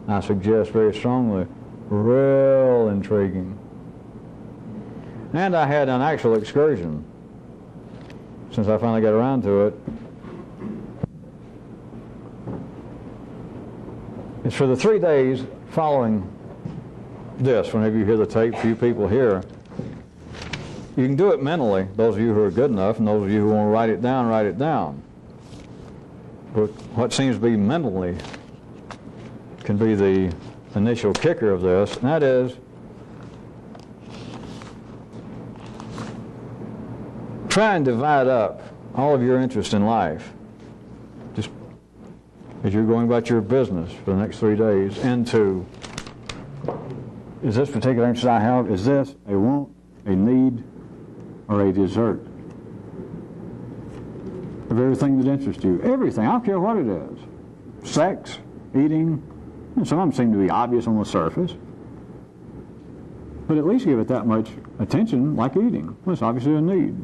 I suggest very strongly, real intriguing. And I had an actual excursion, since I finally got around to it. It's for the 3 days following this. Whenever you hear the tape, few people here, you can do it mentally, those of you who are good enough, and those of you who want to write it down, write it down. But what seems to be mentally can be the initial kicker of this, and that is try and divide up all of your interest in life, just as you're going about your business for the next 3 days, into, is this particular interest I have, is this a want, a need, or a desert? Of everything that interests you. Everything. I don't care what it is. Sex, eating, and some of them seem to be obvious on the surface. But at least give it that much attention, like eating. Well, it's obviously a need.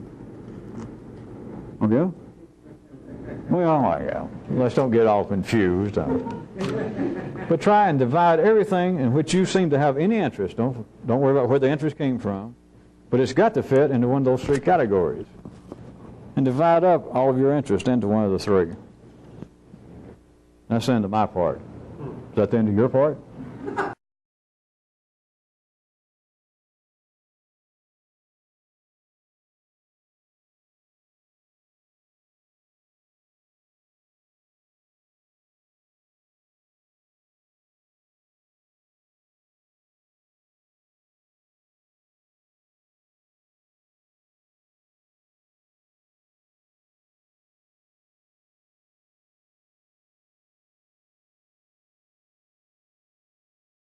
Okay? Well, yeah. Let's don't get all confused. But try and divide everything in which you seem to have any interest. Don't worry about where the interest came from. But it's got to fit into one of those 3 categories. And divide up all of your interest into one of the 3. That's the end of my part. Is that the end of your part?